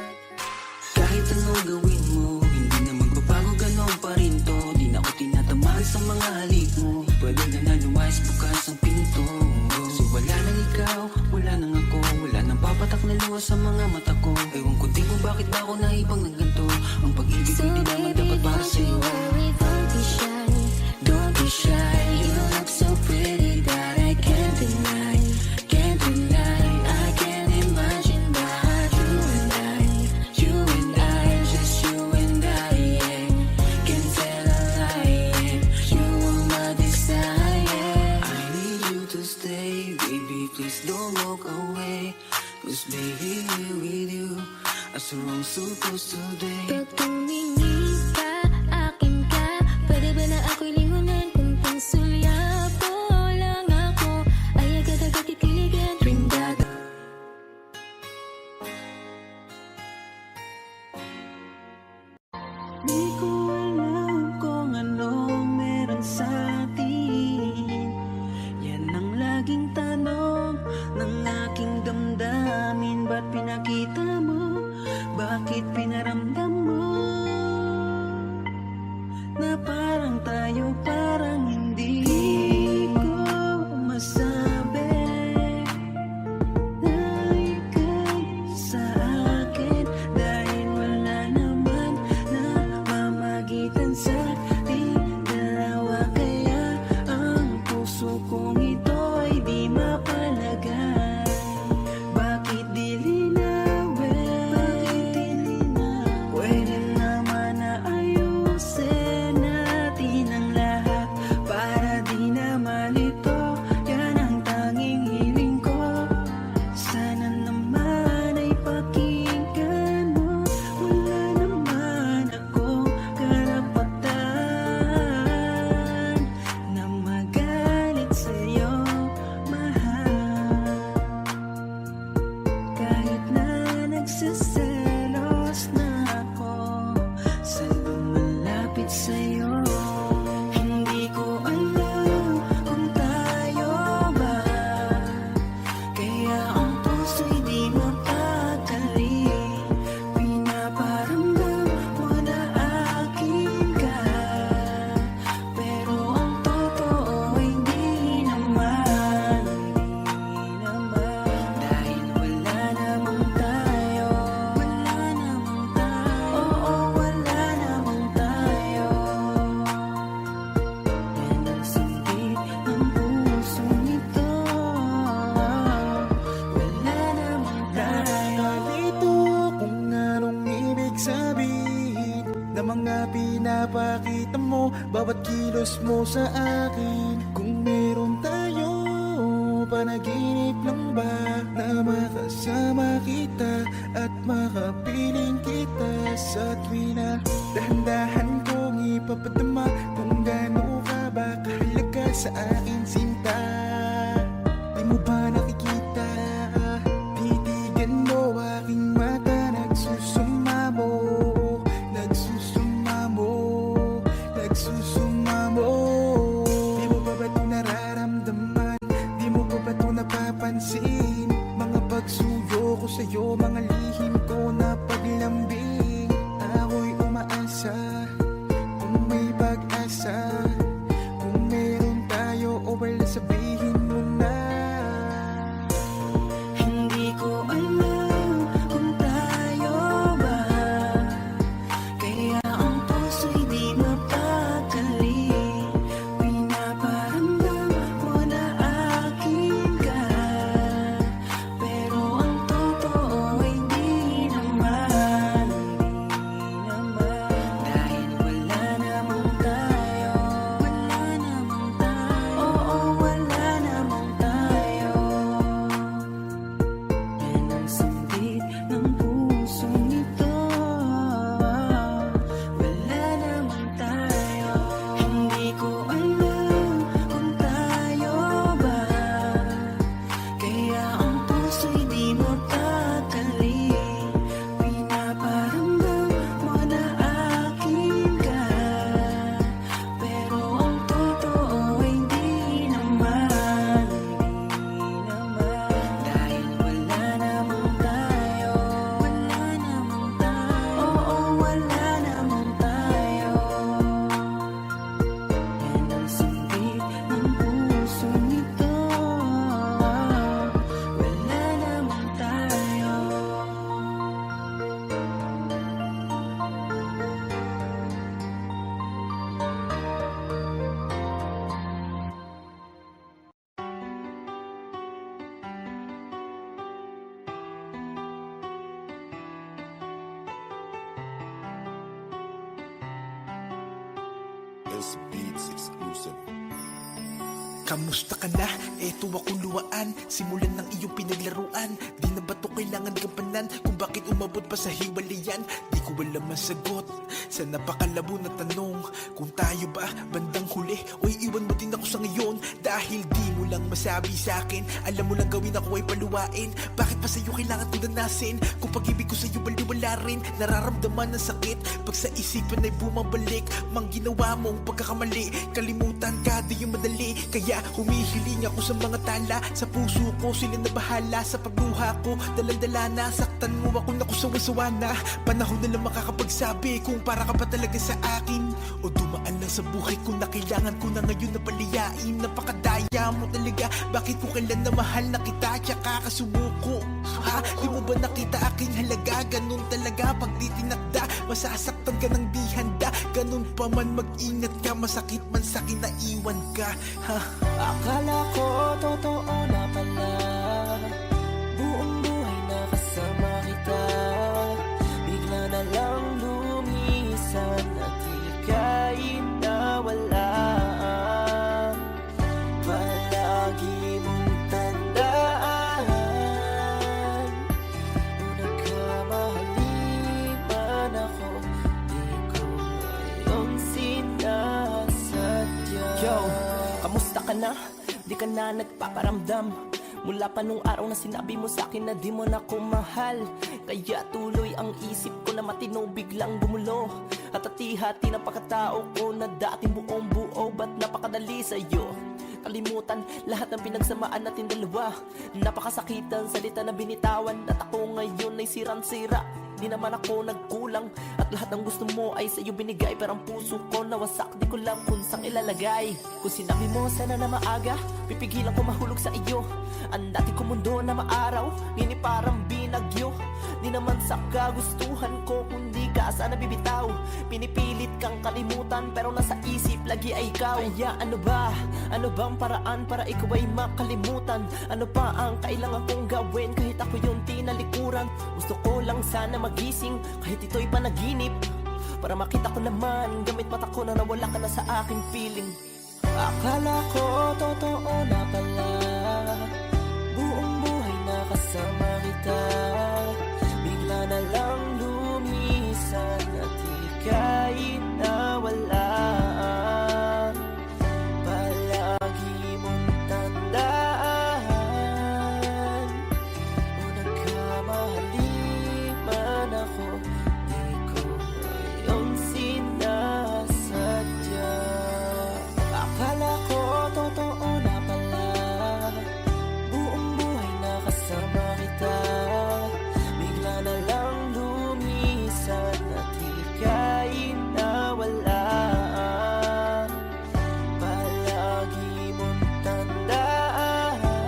ibang ng ganito. Ang pag-ibig So hindi naman baby, dapat para don't sa'yo. you worry, don't be shy. Don't be shy. You look so pretty that I can't deny. Can't deny. I can't imagine but you and I, just you and I, yeah. Can't tell a lie, yeah. You are my desire. I need you to stay, baby, please don't walk away. 'Cause baby, here with you, as we're all supposed to be. Pag tumingin ka, akin ka. Pwede ba na ako'y lingunan? Kung pangsulya po lang ako, ay agad-agad titiligan. Rindada. Di ko alam kung anong meron sa atin. Yan ang laging tanong ng aking damdamin. Ba't pinakita mo? Bakit pinaramdam mo? Na parang tayo, parang hindi ko masabi na ika'y sa akin. Dahil wala naman na mamagitan sa ating dalawa. Kaya ang puso kong ito ay di mapalagay. Bakit di linawin? Bakit di linawin? Pwede naman na ayusin natin ang lahat para di naman ito. Yan ang tanging hiling ko. Sana naman ay pakinggan mo. Wala naman akong karapatan na magalit sa'yo, mahal. Kahit na nagsiselos na ako sa lumalapit sa'yo. Hindi ko alam kung tayo ba, kaya ang puso'y di mapakali. Pinaparamdam mo na akin ka, pero ang totoo hindi naman. Dahil wala namang tayo. Wala namang tayo. Oo, wala namang tayo. Yan ang sakit ng pusong ito. Wala namang tayo. Nalito kung anong ibig sabihin na mga pinapakita mo, bawat kilos mo sa akin. Kung meron tayo, panaginip lang ba na makasama kita at makapiling kita sa tuwina? Dahan-dahan kong ipapadama kung gaano ka ba kahalaga sa akin, sinta. Di mo ba nakikita? Titigan mo aking mata, nagsusumamo, nagsusumamo, nagsusumamo. Di mo ba ito nararamdaman? Di mo ba ito napapansin? Mga pagsuyo ko sa'yo, mga lihim ko na paglambing. Ako'y umaasa kung may This beats exclusive. Kamusta ka na? Eto ako luwaan. Simulan ng iyong pinaglaruan. Di na ba to kailangan gampanan? Kung bakit umabot pa sa hiwalayan? Di ko alam ang sagot sa napakalabo na tanong. Kung tayo ba bandang huli o iiwan mo din ako sa ngayon? Dahil di mo lang masabi sa akin. Alam mo lang gawin ako ay paluwain. Bakit pa sa'yo kailangan ko danasin? Kung pag-ibig ko sa'yo baliwala rin. Nararamdaman ng sakit pag sa isipan ay bumabalik. Mang ginawa mong pagkakamali. Kalimutan ka di yung madali. Kaya humihiling ako sa mga tala. Sa puso ko sila na bahala. Sa pagluha ko dalandala na. Saktan mo ako na kusawa-sawa na. Panahon na lang makakapagsabi kung para ka ba talaga sa akin o dumaan lang sa buhay ko na kailangan ko na ngayon na palayain. Napakadaya mo talaga. Bakit ko kailan na mahal na kita tsaka kasumuko? Ha? Di mo ba nakita aking halaga? Ganun talaga pag di tinakda. Masasaktan ka ng di handa. Ganun pa man mag-ingat ka. Masakit man sa'kin na iwan ka. Ha? Akala ko totoo na pala. Buong buhay na kasama kita. Bigla na lang lumisan at ika'y nawala. Palagi mong tandaan. Kung nagkamali man ako, di ko iyong sinasadya. Yo! Kamusta ka na? Di ka na nagpaparamdam. Mula pa nung araw na sinabi mo sa'kin na di mo na ko mahal. Kaya tuloy ang isip ko na matino biglang gumulo. At hati-hati na pagkatao ko na dating buong buo. Ba't napakadali sa'yo? Kalimutan lahat ng pinagsamaan natin dalawa. Napakasakitan salita na binitawan. At ako ngayon ay sirang-sira. Di naman ako nagkulang. At lahat ng gusto mo ay sa'yo binigay. Pero ang puso ko nawasak. Di ko lang kung saan ilalagay. Kung sinabi mo sana na maaga, pipigilan ko mahulog sa iyo. Ang dati ko mundo na maaraw, nini parang binagyo. Di naman sa kagustuhan ko, kundi ka sana bibitaw. Pinipilit kang kalimutan, pero nasa isip lagi ay ikaw. Kaya ano ba? Ano bang paraan para ikaw ay makalimutan? Ano pa ang kailangan kong gawin kahit ako yung tinalikuran? Gusto ko lang sana magising kahit ito'y panaginip, para makita ko naman gamit mata ko na nawala ka na sa aking piling. Akala ko totoo na pala. Buong buhay na kasama kita. Bigla na lang lumisan at ika'y nawala. Palagi mong tandaan. Kung nagkamali man ako, di ko iyong sinasadya. Akala ko totoo na pala. Buong buhay na kasama kita. Bigla na lang lumisan at ika'y nawala. Palagi mong tandaan.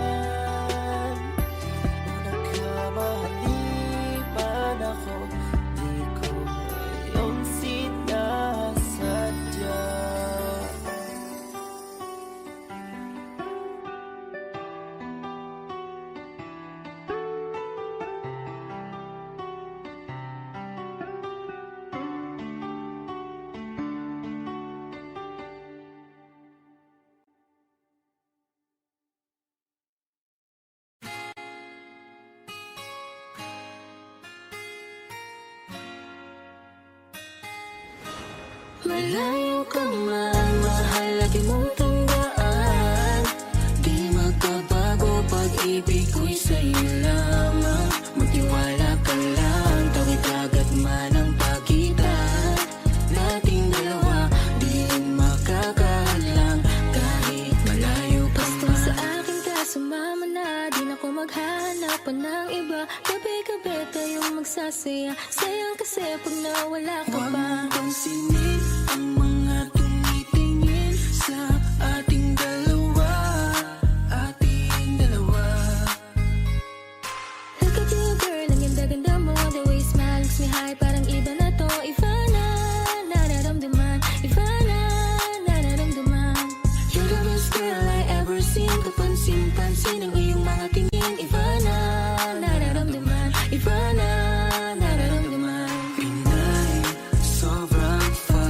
Kung nagkamali man ako, di ko iyong sinasadya. Malayo ka man, mahal lagi mong tandaan. Di magbabago, pag-ibig ko'y sa'yo lamang. Magtiwala ka lang, tawid agad man ang pagitan nating dalawa. Di makakahadlang kahit malayo pa man. Basta sa akin ka sumama na, di na ko maghanap pa ng iba. Gabi-gabi tayong magsasaya, sayang kasi pag nawala ka pa. Huwag mong pansinin ang mga tumitingin sa ating dalawa, ating dalawa. Look at you girl, ang ganda-ganda mo. The way you smile makes me high, parang iba na to. Iba na, nararamdaman. Iba na, nararamdaman. You're the best girl I ever seen. Kapansin-pansin ang iyong mga tingin. Iba na, nararamdaman. Iba na, nararamdaman. Pinay, sobrang fine.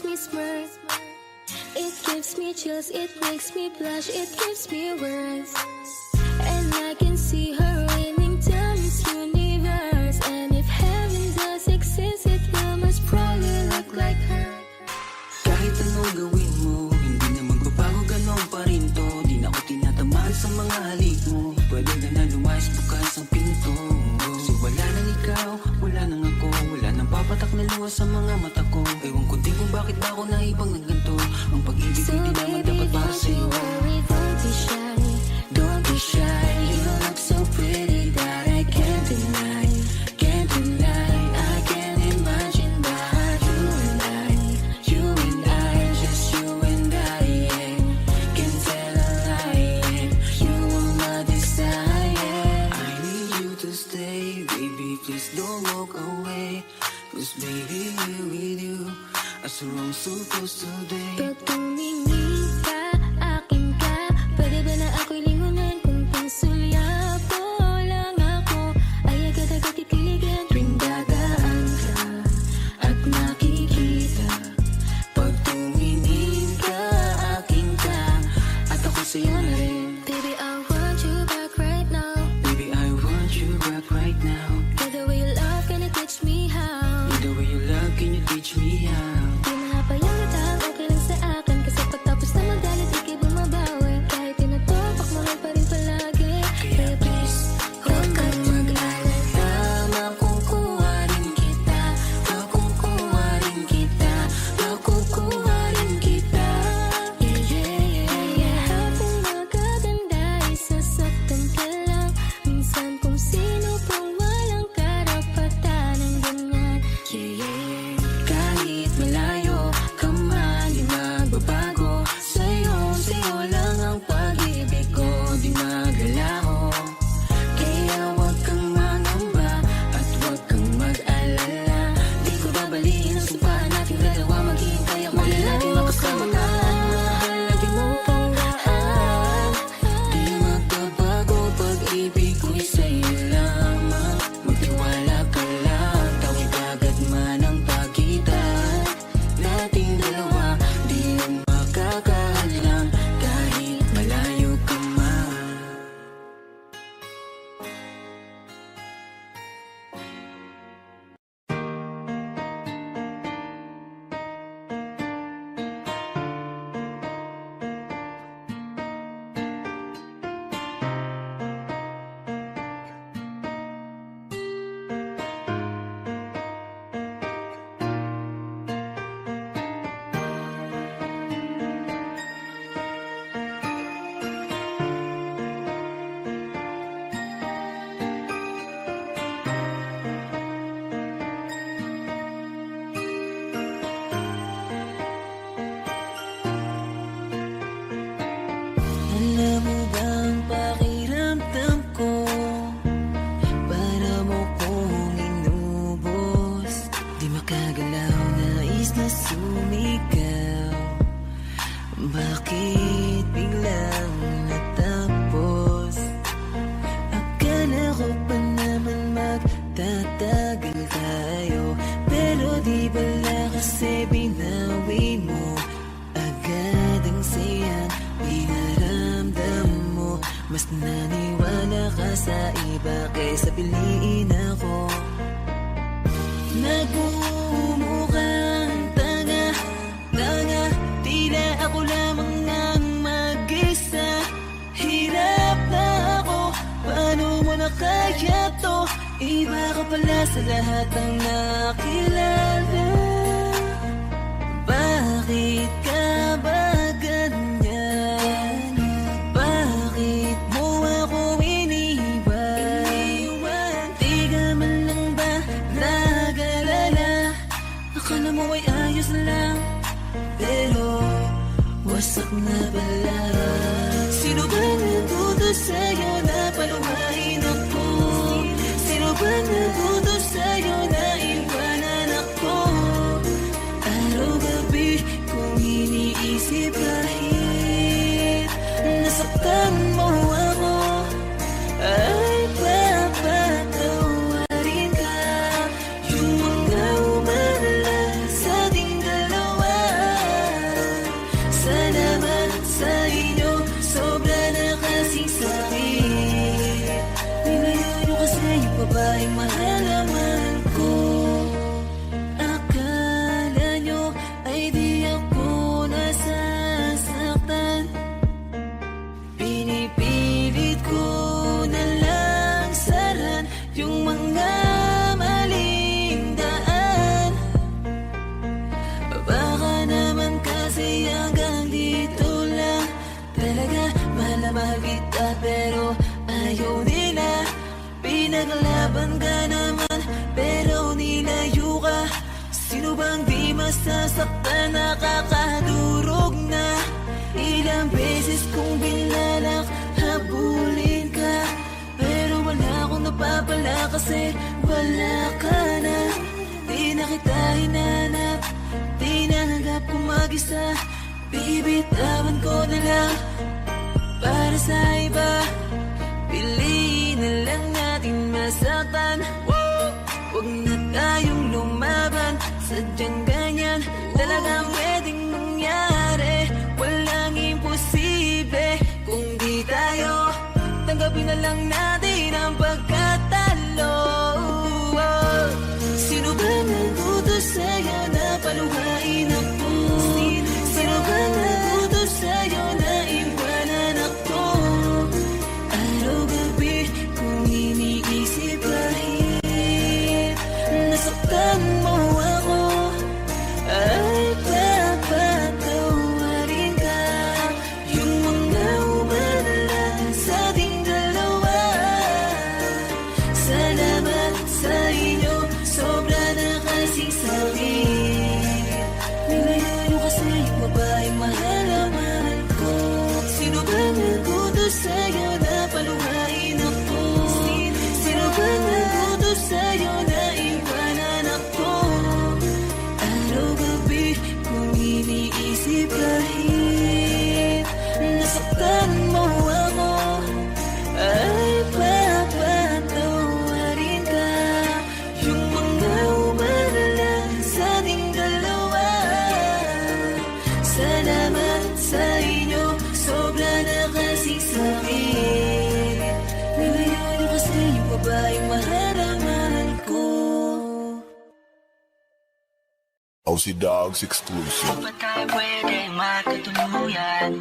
me smirk. It gives me chills, it makes me blush, it gives me words. And I can see her winning to Miss Universe. And if heaven does exist, it will most probably look like her. Kahit anong gawin mo, hindi na magbabago, ganon pa rin to. Di na ako tinatamaan sa mga halik mo. Pwede ka na lumayas, bukas ang pinto. Kasi wala nang ikaw, wala nang ako, wala nang papatak na luha sa mga mata ko. Ewan ko din kung bakit ba ako naibang ng ganito. Ang pag-ibig So ko di naman baby, dapat para don't you sa'yo. worry, don't be shy. Don't be shy, you look so pretty that I can't deny, can't deny. I can't imagine that you and I, just you and I, yeah. Can't tell a lie, yeah. You are my desire. I need you to stay, baby, please don't walk away. 'Cause baby, here with you, as we're all supposed to be. Pag tumingin ka, akin ka. Pwede ba na ako'y lingunan? Kung pansulyapo lang ako, ay agad-agad titiligan. Tuwing dadaan ka At nakikita, pag tumingin ka, akin ka, at ako sa'yo na rin. Baby, I want you back right now. Baby, I want you back right now. Get the way you love, can you teach me how? The way you love, can you teach me how? Di mahapayang okay lang sa akin. Kasi pagtapos na magalit, ikay bumabawi. Kahit tinutupak, mahal pa rin palagi. Kaya please, huwag kang mag-alala. Makukuha rin kita, makukuha rin kita, makukuha rin kita. Yeah, yeah, yeah, yeah. Lahat ng magaganda ay sasaktan ka lang. Minsan kung sino pang walang karapatan ng ganyan. Yeah, yeah, yeah. Kahit malayo ka man, di magbabago. Sa'yo lang ang pag-ibig ko, di magalaho. Kaya huwag kang mangamba at huwag kang mag-alala. Di ko babaliin ang sumpaan nating dalawa. Maghihintay ako na laging makasama ka. Lagi mong tandaan. Di magbabago, pag-ibig ko'y sa'yo lamang. Magtiwala ka lang, tawid agad man ang pagitan nating dalawa. Di yan makakahadlang kahit malayo ka man. Alam mo ba ang pakiramdam ko? Para mo kong inubos. Di makagalaw, nais na sumigaw. Bakit biglang natapos? Akala ko pa naman magtatagal tayo. Pero di bala kasi binawi mo agad ang sayang dinaramdam mo. Mas naniwala ka sa iba kaysa piliin ako. Nagmumukhang tanga, tila ako lamang ang mag-isa. Hirap na ako, paano mo na kaya to? Iba ka pala sa lahat ng nakilala. Bakit ka ba ganyan? Bakit mo ako iniwan? Di ka man lang ba nag-alala? Akala mo ay ayos lang, pero wasak na pala. Sino ba natuto sa'yo na paluhain ako? Sino ba natuto sa'yo na iwanan ako? Araw-gabi kung iniisip kahit nasaktan mo ako, ay papatawarin ka. Yung mga umala sa ating dalawa babaeng mahal na mahal ko. Akala nyo ay di ako nasasaktan. Pinipilit ko na lang saran yung mga maling daan. Baka naman kasi hanggang dito lang. Talaga mahal na mahal kita pero ayaw nila. Pinaglaban ka naman pero nilayo ka. Sino bang di masasaktan, nakakadurog na. Ilang beses kong binalak habulin ka, pero wala akong napapala kasi wala ka na. Di na kita hinanap, di nanggap kong mag-isa. Bibitawan ko na lang para sa iba. Piliin na lang natin masaktan. Huwag na tayong lumaban. Sadyang ganyan talagang pwedeng mangyari. Walang imposible kung di tayo. Tanggapin na lang natin ang pagkatalo. Sino ba nagutos sa'yo na paluhain ako? Sino ba nagutos sa'yo na iwanan ako? Araw-gabi kung iniisip kahit nasaktan mo ako, ay papatawarin ka. Yung mga umalang sa ating dalawa. Salamat sa inyo, sobra na kasing sabi. Nilayo kasi yung babaeng mahal na mahal ko. Sino ba nagutos sa'yo na paluhain ako? Sino ba nagutos sa'yo na iwanan ako? Araw-gabi kung iniisip kahit nasaktan mo ako, ay papatawarin ka. Yung mga umalang sa ating dalawa. Salamat sa inyo, sobra na kasing sakit. Nilayo kasi yung babaeng mahal na mahal ko. OC Dogs exclusive. Pa tayo pwedeng magkatuluyan?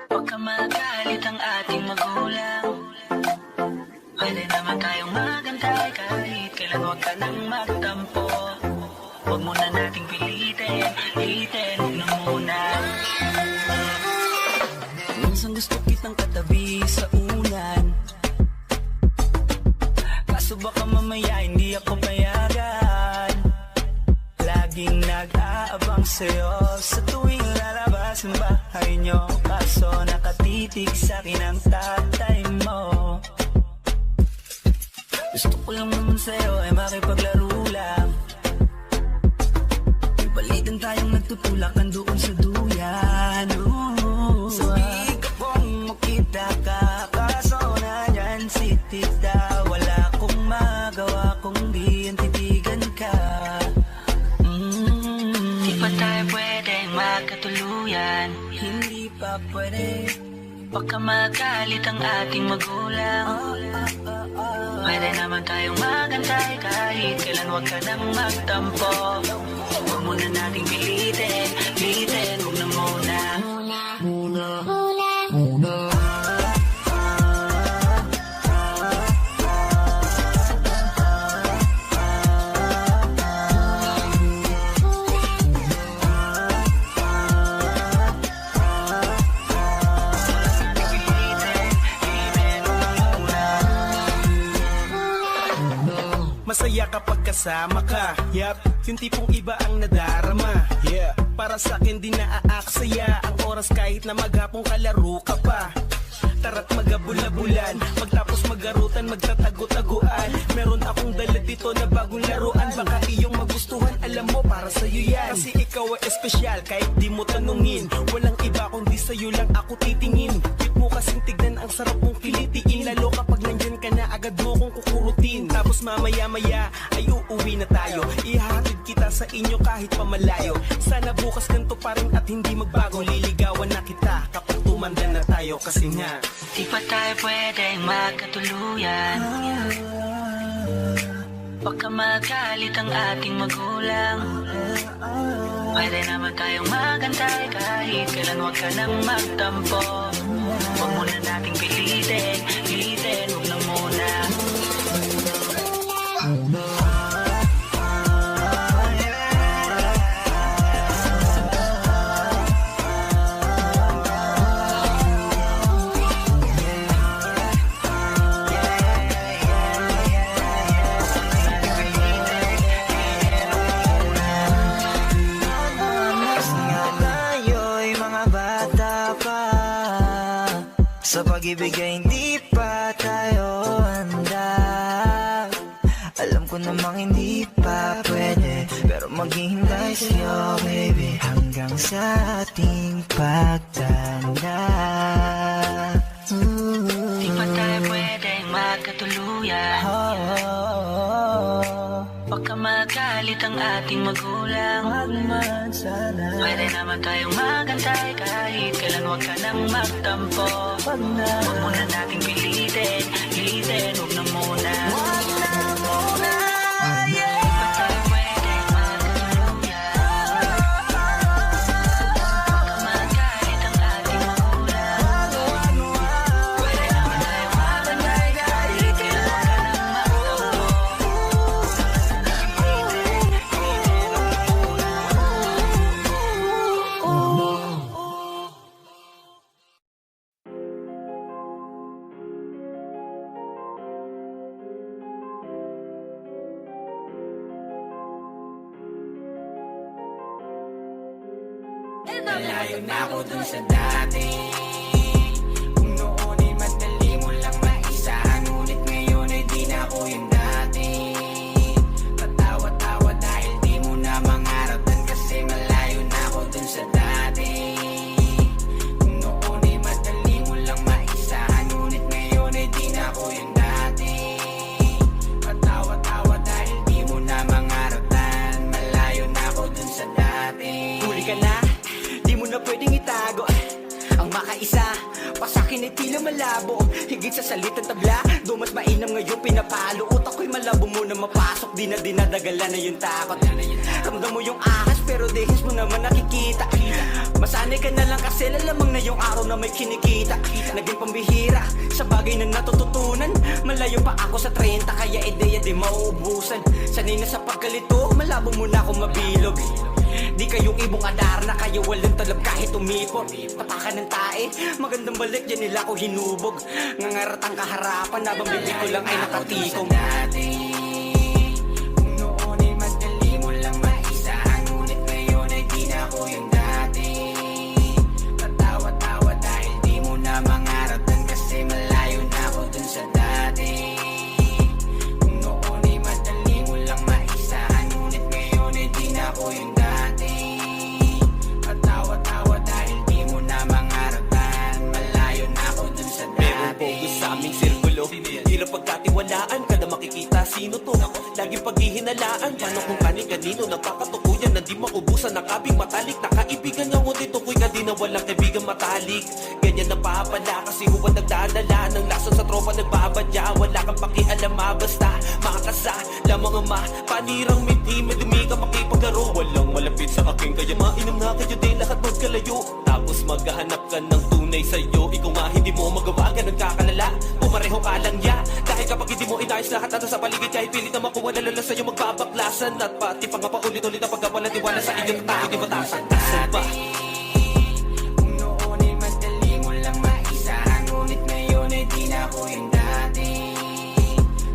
Huwag ka magalit ang ating magulang. Pwede naman tayong magantay kahit kailan. Huwag ka nang magtampo. Huwag muna nating pilitin, huwag na muna. Minsan gusto kitang katabi sa unan, kaso baka mamaya hindi ako payagan. Laging nag-aabang sa'yo sa tuwing lalabas ang bahay nyo, kaso nakatitig sa'kin ang tatay mo. Gusto ko lang naman sa'yo ay makipaglaro lang. May balitan tayong nagtutulakan doon sa duyan. Sabi ka kung makita ka, kaso nandyan si tita. Wala akong magawa kung di ang titigan ka. Di pa tayo pwedeng magkatuluyan. Hindi pa pwede, baka magalit ang ating magulang. Pwede naman tayong magantay kahit kailan. Huwag ka nang magtampo. Huwag muna nating pilitin, huwag na muna. Masaya kapag kasama ka, yup, yung tipong iba ang nadarama, yeah. Para sa akin di naaaksaya ang oras kahit na maghapong kalaro ka pa. Tara't magabula-bulan, pagtapos magarutan, magtatago-taguan. Meron akong dala dito na bagong laruan, baka iyong magustuhan, alam mo para sa'yo yan. Kasi ikaw ay espesyal kahit di mo tanungin, walang iba kundi sa'yo lang ako titingin. Cute mo kasing tignan, ang sarap mong kilitiin, lalo kapag nandyan ka na agad mo kong kukurutin. Tapos mamaya-maya ay uuwi na tayo, ihahatid kita sa inyo kahit pamalayo. Sana bukas ganito pa rin at hindi magbago, liligawan na kita kapag tumanda na tayo kasi nga Di pa tayo pwedeng magkatuluyan. Baka magalit ang ating magulang. Pwede naman tayong magantay kahit kailan, huwag ka nang magtampo. Huwag muna nating pilitin, huwag na muna. Sa pag-ibig ay hindi pa tayo handa. Alam ko namang hindi pa pwede, pero maghihintay sa'yo baby hanggang sa ating pagtanda. Di pa tayo pwedeng magkatuluyan. Baka magalit ang ating magulang. Pwede naman tayong magantay kahit kailan, huwag ka nang magtampo. Huwag muna nating pilitin, huwag na muna. Di pa tayo pwedeng magkatuluyan. Baka magalit ang ating magulang. Pwede naman tayong magantay kahit kailan, huwag ka nang magtampo. Malayo na ako dun sa dati. Kung noon ay madali mo lang maisahan, ngunit ngayon ay di na ako yung dati. Patawa-tawa dahil di mo na mangaratan, kasi malayo na ako dun sa dati. Kung noon ay madali mo lang maisahan, ngunit ngayon ay di na ako yung dati. Patawa-tawa dahil di mo na mangaratan, malayo na ako dun sa dati. Huli ka na, di mo na pwedeng itago ang makaisa, pa sa'kin ay tila malabo. Higit sa salitang tabla, do mas mainam ngayon pinapalo. Utak ko'y malabo mo na mapasok, di na dinadagala na yung takot. Ramdam mo yung ahas pero dehis mo naman nakikita. Masanay ka na lang kasi lalamang na yung araw na may kinikita. Naging pambihira sa bagay na natututunan. Malayo pa ako sa 30 kaya ideya di mauubusan. Sanay na sa pagkalito, malabo mo na akong mabilog. Di kayong ibong adar na kayo walang talab kahit umipot. Patakan ng tae, magandang balik yan nila ko hinubog. Ngangarat ang kaharapan, nabang bibig ko lang ay nakatikong. Kung noon ay madali mo lang maisahan, ngunit ngayon ay di na ako yung dati. Patawa-tawa dahil di mo na mangaratan, kasi malayo na ako dun sa dati. Kung noon ay madali mo lang maisahan, ngunit ngayon ay di na ako yung dati. Patawa-tawa dahil di mo na mangaratan, malayo na ako dun sa dati. Merong bogus sa aming sirkulo, hirap pagkatiwalaan, kada makikita sino to. Laging paghihinalaan, paano kung kani-kanino nagpapatukuyan na di maubusan ng kabing matalik. Nakaibigan nga ngunit tukoy ka di na walang kaibigan matalik. Ganyan na papala kasi huwag nagdadala ng lason sa tropa nagbabadya. Wala kang pakialam basta makakasa lamang ama. Panirang miti, madumi ka makipaglaro. Walang malapit sa akin kaya mainam na kayo din lahat magkalayo. Tapos maghahanap ka ng tunay sa'yo. Ikaw nga hindi mo magawa, ganun kakalala. Pumareho ka lang ya, dahil kapag hindi mo inayos lahat natin sa paligid, kahit pilit na makuha lalo sa'yo magbabaklasan. At pati pa nga paulit-ulit ang pagkawalan tiwala sa inyong tao, di ba tasan? Tasan ba? Kung noon ay madali mo lang maisahan, ngunit ngayon ay di na ako yung dati.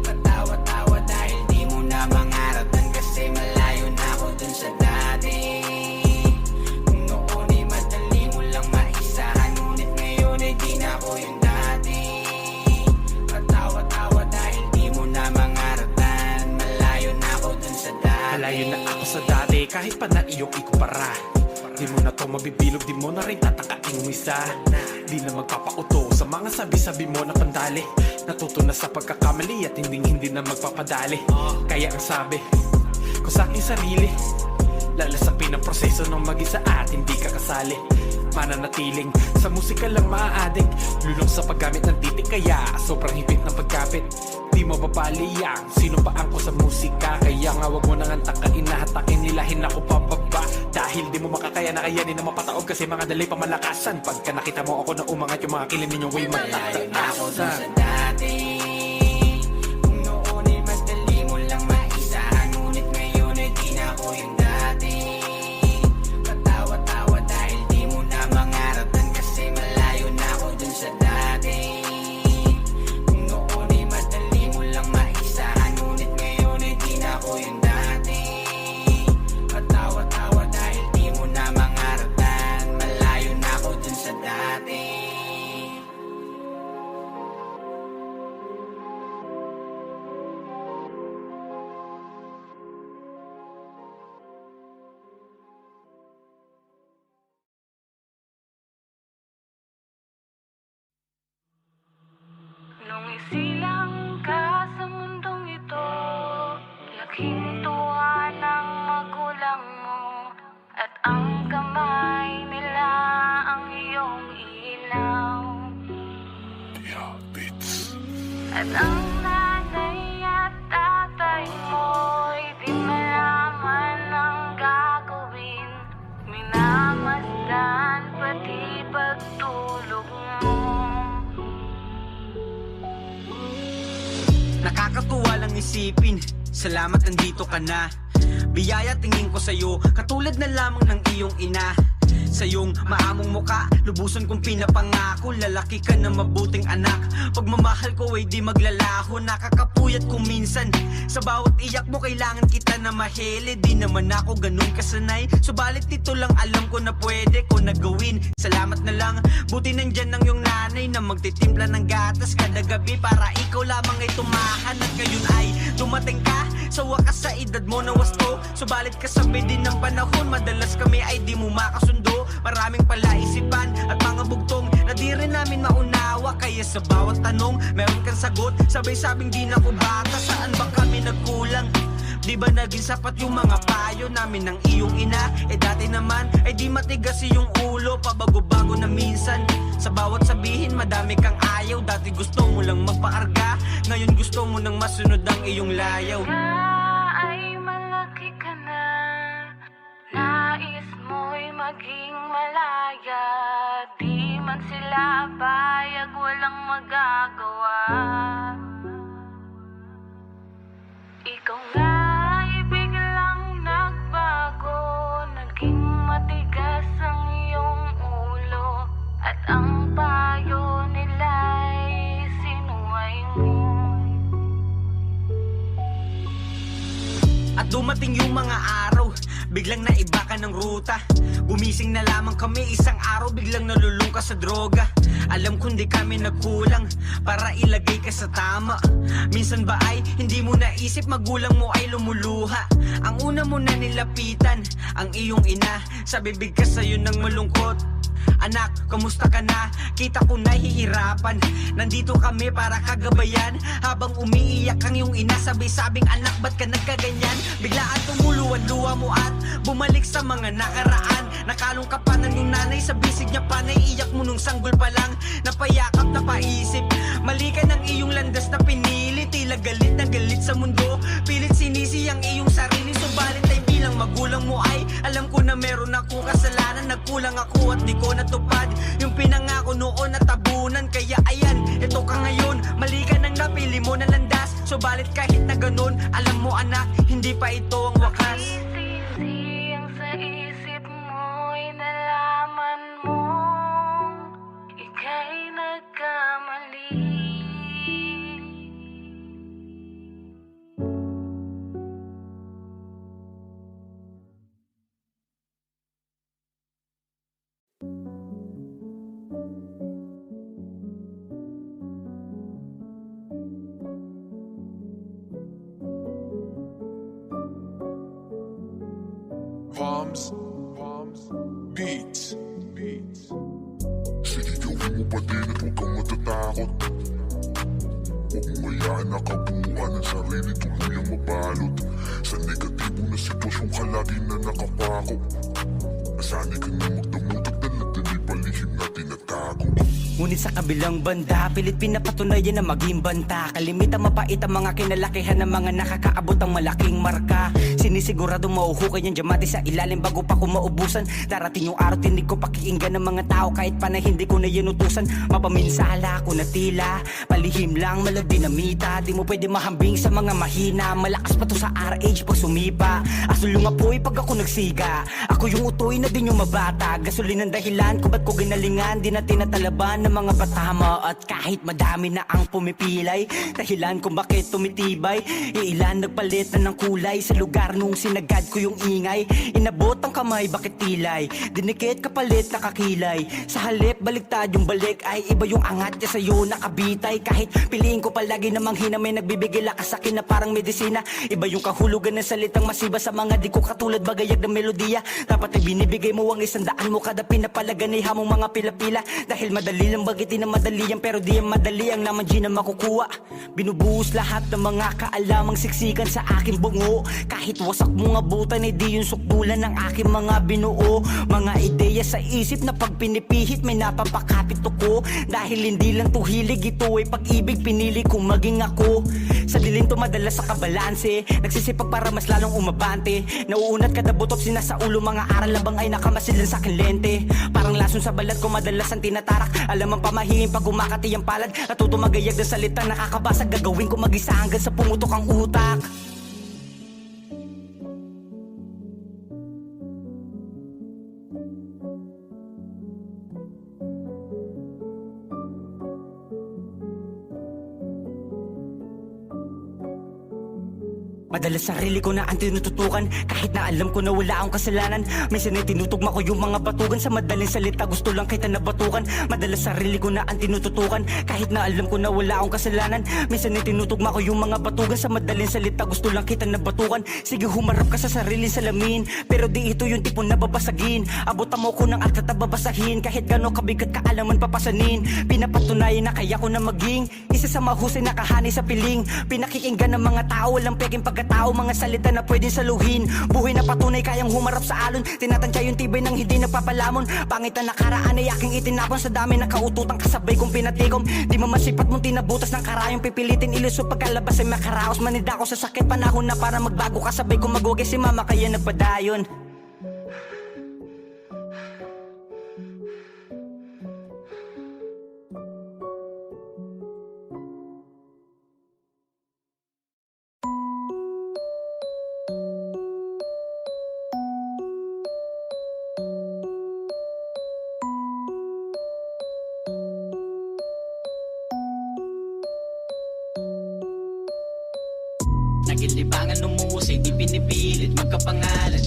Patawa-tawa dahil di mo na mangaratan, kasi malayo na ako dun sa dati. Kung noon ay madali mo lang maisahan, ngunit ngayon ay di na ako yung dati. Patawa-tawa dahil di mo na mangaratan, malayo na ako dun sa dati. malayo na ako sa dati, kahit pa na iyong ikumpara. Di mo na to mabibilog, di mo na rin tatakain umisa. Di na magpapauto sa mga sabi-sabi mo na pandali. Natuto na sa pagkakamali at hindi na magpapadali. Kaya ang sabi ko sa aking sarili, lalasapin ang proseso ng mag-isa at hindi ka kasali. mananatiling sa musika lang maaadik. Lulong sa paggamit ng titik, kaya sobrang higpit ng pagkapit. Di mo papaliyang sino pa ako sa musika, kaya nga wag mo nang antakain na hatakin, nilahin ako pababa. Dahil di mo makakaya na kayanin na mapataob, kasi mga dalay pamalakasan. Pagka nakita mo ako na umangat, yung mga kilin ninyong way matataasan. dati. Kung noon ay madali mo lang maisa, ngunit ngayon ay di na ako yung dati. Patawa-tawa dahil di mo na mangaratan, kasi malayo na ako dun sa dati. Kung noon ay madali mo lang maisa, ngunit ngayon ay di na ako yung dati. Patawa-tawa dahil di mo na mangaratan, malayo na ako dun sa dati. Nung isilang ka sa mundong ito, laking tuwa ng magulang mo, at ang kamay nila ang iyong ilaw. At ang nanay at tatay mo'y di malaman ang gagawin, minamasdan pati pagtulog mo. Nakakatuwa lang isipin, salamat nandito ka na. Biyaya tingin ko sa'yo, katulad na lamang ng iyong ina. Sa iyong maamong muka, lubusan kong pinapangako, lalaki ka na mabuting anak. Pagmamahal ko ay di maglalaho, nakakapuyat kung minsan. Sa bawat iyak mo kailangan kita na mahele, di naman ako ganun kasanay. Subalit dito lang alam ko na pwede ko na gawin. Salamat na lang, buti nandyan ng iyong nanay na magtitimpla ng gatas kada gabi para ikaw lamang ay tumahan. At ngayon ay dumating ka, sa wakas sa edad mo na wasto. Subalit kasabi din ng panahon, madalas kami ay di mo makasundo. Maraming palaisipan at mga bugtong na di rin namin maunawa, kaya sa bawat tanong meron kang sagot. Sabay-sabing di na ko bata, saan ba kami nagkulang? Di ba naging sapat yung mga payo namin ng iyong ina? Eh dati naman ay di matigas iyong ulo, pabago-bago na minsan. Sa bawat sabihin madami kang ayaw. Dati gusto mo lang magpaarga, ngayon gusto mo nang masunod ang iyong layaw. Ay malaki ka na, nais mo'y maging malaya. Di man sila payag, walang magagawa. Ikaw nga ay biglang nagbago, naging matigas ang iyong ulo, at ang payo nila'y sinuway mo. At dumating yung mga araw, biglang naiba ka ng ruta. Gumising na lamang kami isang araw, biglang nalulung ka sa droga. Alam kong di kami nagkulang para ilagay ka sa tama. Minsan ba ay hindi mo naisip magulang mo ay lumuluha? Ang una mo na nilapitan, ang iyong ina, sa bibig ka sa'yo ng malungkot. Anak, kamusta ka na? Kita ko nahihirapan. Nandito kami para kagabayan. Habang umiiyak ang iyong ina, sabay-sabing anak, ba't ka nagkaganyan? Biglaan tumuluan luha mo at bumalik sa mga nakaraan. Nakalong ka pa ng iyong nanay, sa bisig niya pa naiiyak mo nung sanggol pa lang. Napayakap, napaisip, mali ka ng iyong landas na pinili. Tila galit na galit sa mundo, pilit sinisi ang iyong sarili. Subalit ay bilang magulang mo ay alam ko na meron akong kasalanan. Nagkulang ako at di ko natupad yung pinangako noon na tabunan. Kaya ayan, eto ka ngayon, mali ka nang napili mo na landas. Subalit kahit na ganun, alam mo anak, hindi pa ito ang wakas. Isisi ang sa isip mo'y nalaman mo, ika'y nagkamali. Bombs, beats. Sige, gawin mo pa din at huwag kang matatakot. Huwag mo hayaan na kabuuan ng sarili tuluyang mabalot sa negatibong na sitwasyon ka lagi na nakapako. Nasanay ka na magdamot at daladali Ngunit sa kabilang banda, pilit pinapatunayan na maging banta. Kalimitan mapait ang mga kinalakihan ng mga nakakaabot ang malaking marka. Sinisigurado mauhukay ang diamante sa ilalim bago pa ko maubusan. Darating yung araw, tinig ko pakikinggan ng mga tao kahit pa na hindi ko na inutusan. Mapaminsala ko na tila palihim lang, malag dinamita. Di mo pwede mahambing sa mga mahina. Malakas pa to sa RH pag sumipa. Asul yung apoy pag ako nagsiga. Ako yung utoy na din yung mabata. Gasolin ang dahilan kung ba't ko ginalingan. Di na tinatalaban ng mga batama. At kahit madami na ang pumipilay, dahilan kung bakit tumitibay. Iilan nagpalit na ng kulay sa lugar nung sinagad ko yung ingay. Inabot ang kamay, bakit tilay? Dinikit kapalit nakakilay. Sa halip baliktad yung balik ay iba yung angat niya sa'yo nakabitay. Kahit piliin ko palagi na manghina, may nagbibigay lakas sa akin na parang medisina. Iba yung kahulugan ng salitang masiba sa mga di ko katulad bagayag ng melodiya. Dapat ay binibigay mo ang 100 mo kada pinapalaganihan mong mga pila-pila. Dahil madali lang bagitin na madali yan, pero di yan madali ang naman G na makukuha. Binubuhos lahat ng mga kaalamang siksikan sa aking bungo. Kahit wasak mga butan, di yung sukdulan ng aking mga binuo. Mga ideya sa isip na pag pinipihit may napapakapit ko. Dahil hindi lang to hilig, ito ay pag-ibig, pinili kong maging ako. Sa dilim to madalas sa kabalanse, nagsisipag para mas lalong umabante. Nauunat kada butot sinasa ulo, mga aral labang ay nakamasid lang sa akin lente. Parang lason sa balat ko madalas ang tinatarak. Alam ang pamahingin pag umakati ang palad. Natuto magayag ng salita nakakabasag. Gagawin ko mag-isa hanggang sa pumutok ang utak. Madalas sarili ko na ang tinututukan, kahit na alam ko na wala akong kasalanan. Minsan ay tinutugma ko yung mga batugan, sa madaling salita gusto lang kita nabatukan. Madalas sarili ko na ang tinututukan, kahit na alam ko na wala akong kasalanan. Minsan ay tinutugma ko yung mga batugan, sa madaling salita gusto lang kita nabatukan. Sige humarap ka sa sariling salamin, pero di ito yung tipo na babasagin. Abutan mo ko ng alkat na babasahin, kahit gano'ng kabigat kaalaman papasanin. Pinapatunayan na kaya ko na maging isa sa mahusay na kahani sa piling. Pinakikinggan ng mga tao, walang peking pagkatao, mga salita na pwedeng saluhin. Buhay na patunay kayang humarap sa alon, tinatansya yung tibay ng hindi nagpapalamon. Pangit na nakaraan ay aking itinapon, sa dami ng kaututang kasabay kong pinatikom. Di mamasipat mong tinabutas ng karayong, pipilitin ilusot pagkalabas ay makaraos. Manida ko sa sakit, panahon na para magbago, kasabay kong magugi si mama kaya nagpadayon. Nagilibangan lumusay, di pinipilit magkapangalan.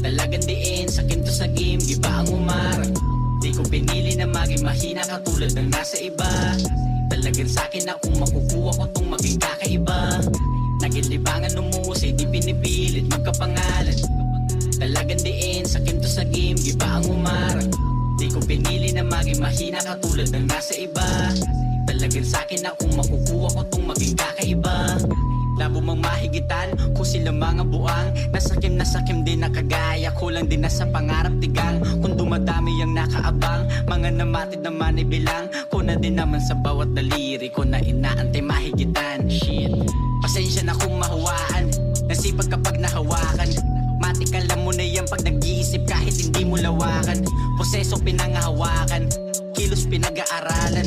Talagang diin, sakin to sa game, iba ang umarang. Di ko pinili na maging mahina katulad ng nasa iba. Talagang sakin na kung makukuha ko tong maging kakaiba. Nagilibangan lumusay, di pinipilit magkapangalan. Talagang diin, sakin to sa game, iba ang umarang. Di ko pinili na maging mahina katulad ng nasa iba. Talagang sakin na kung makukuha ko tong maging kakaiba. Labo mang mahigitan kung sila mga buang. Nasakim din na kagaya ko lang din na sa pangarap tigang. Kung dumadami ang nakaabang, mga namatid naman ibilang ko na din naman sa bawat daliri ko na inaantay mahigitan. Shit, pasensya na kung mahuwaan, nasipag kapag nahawakan. Matik alam mo na yan pag nag-iisip kahit hindi mo lawakan. Proseso pinangahawakan, kilos pinag-aaralan,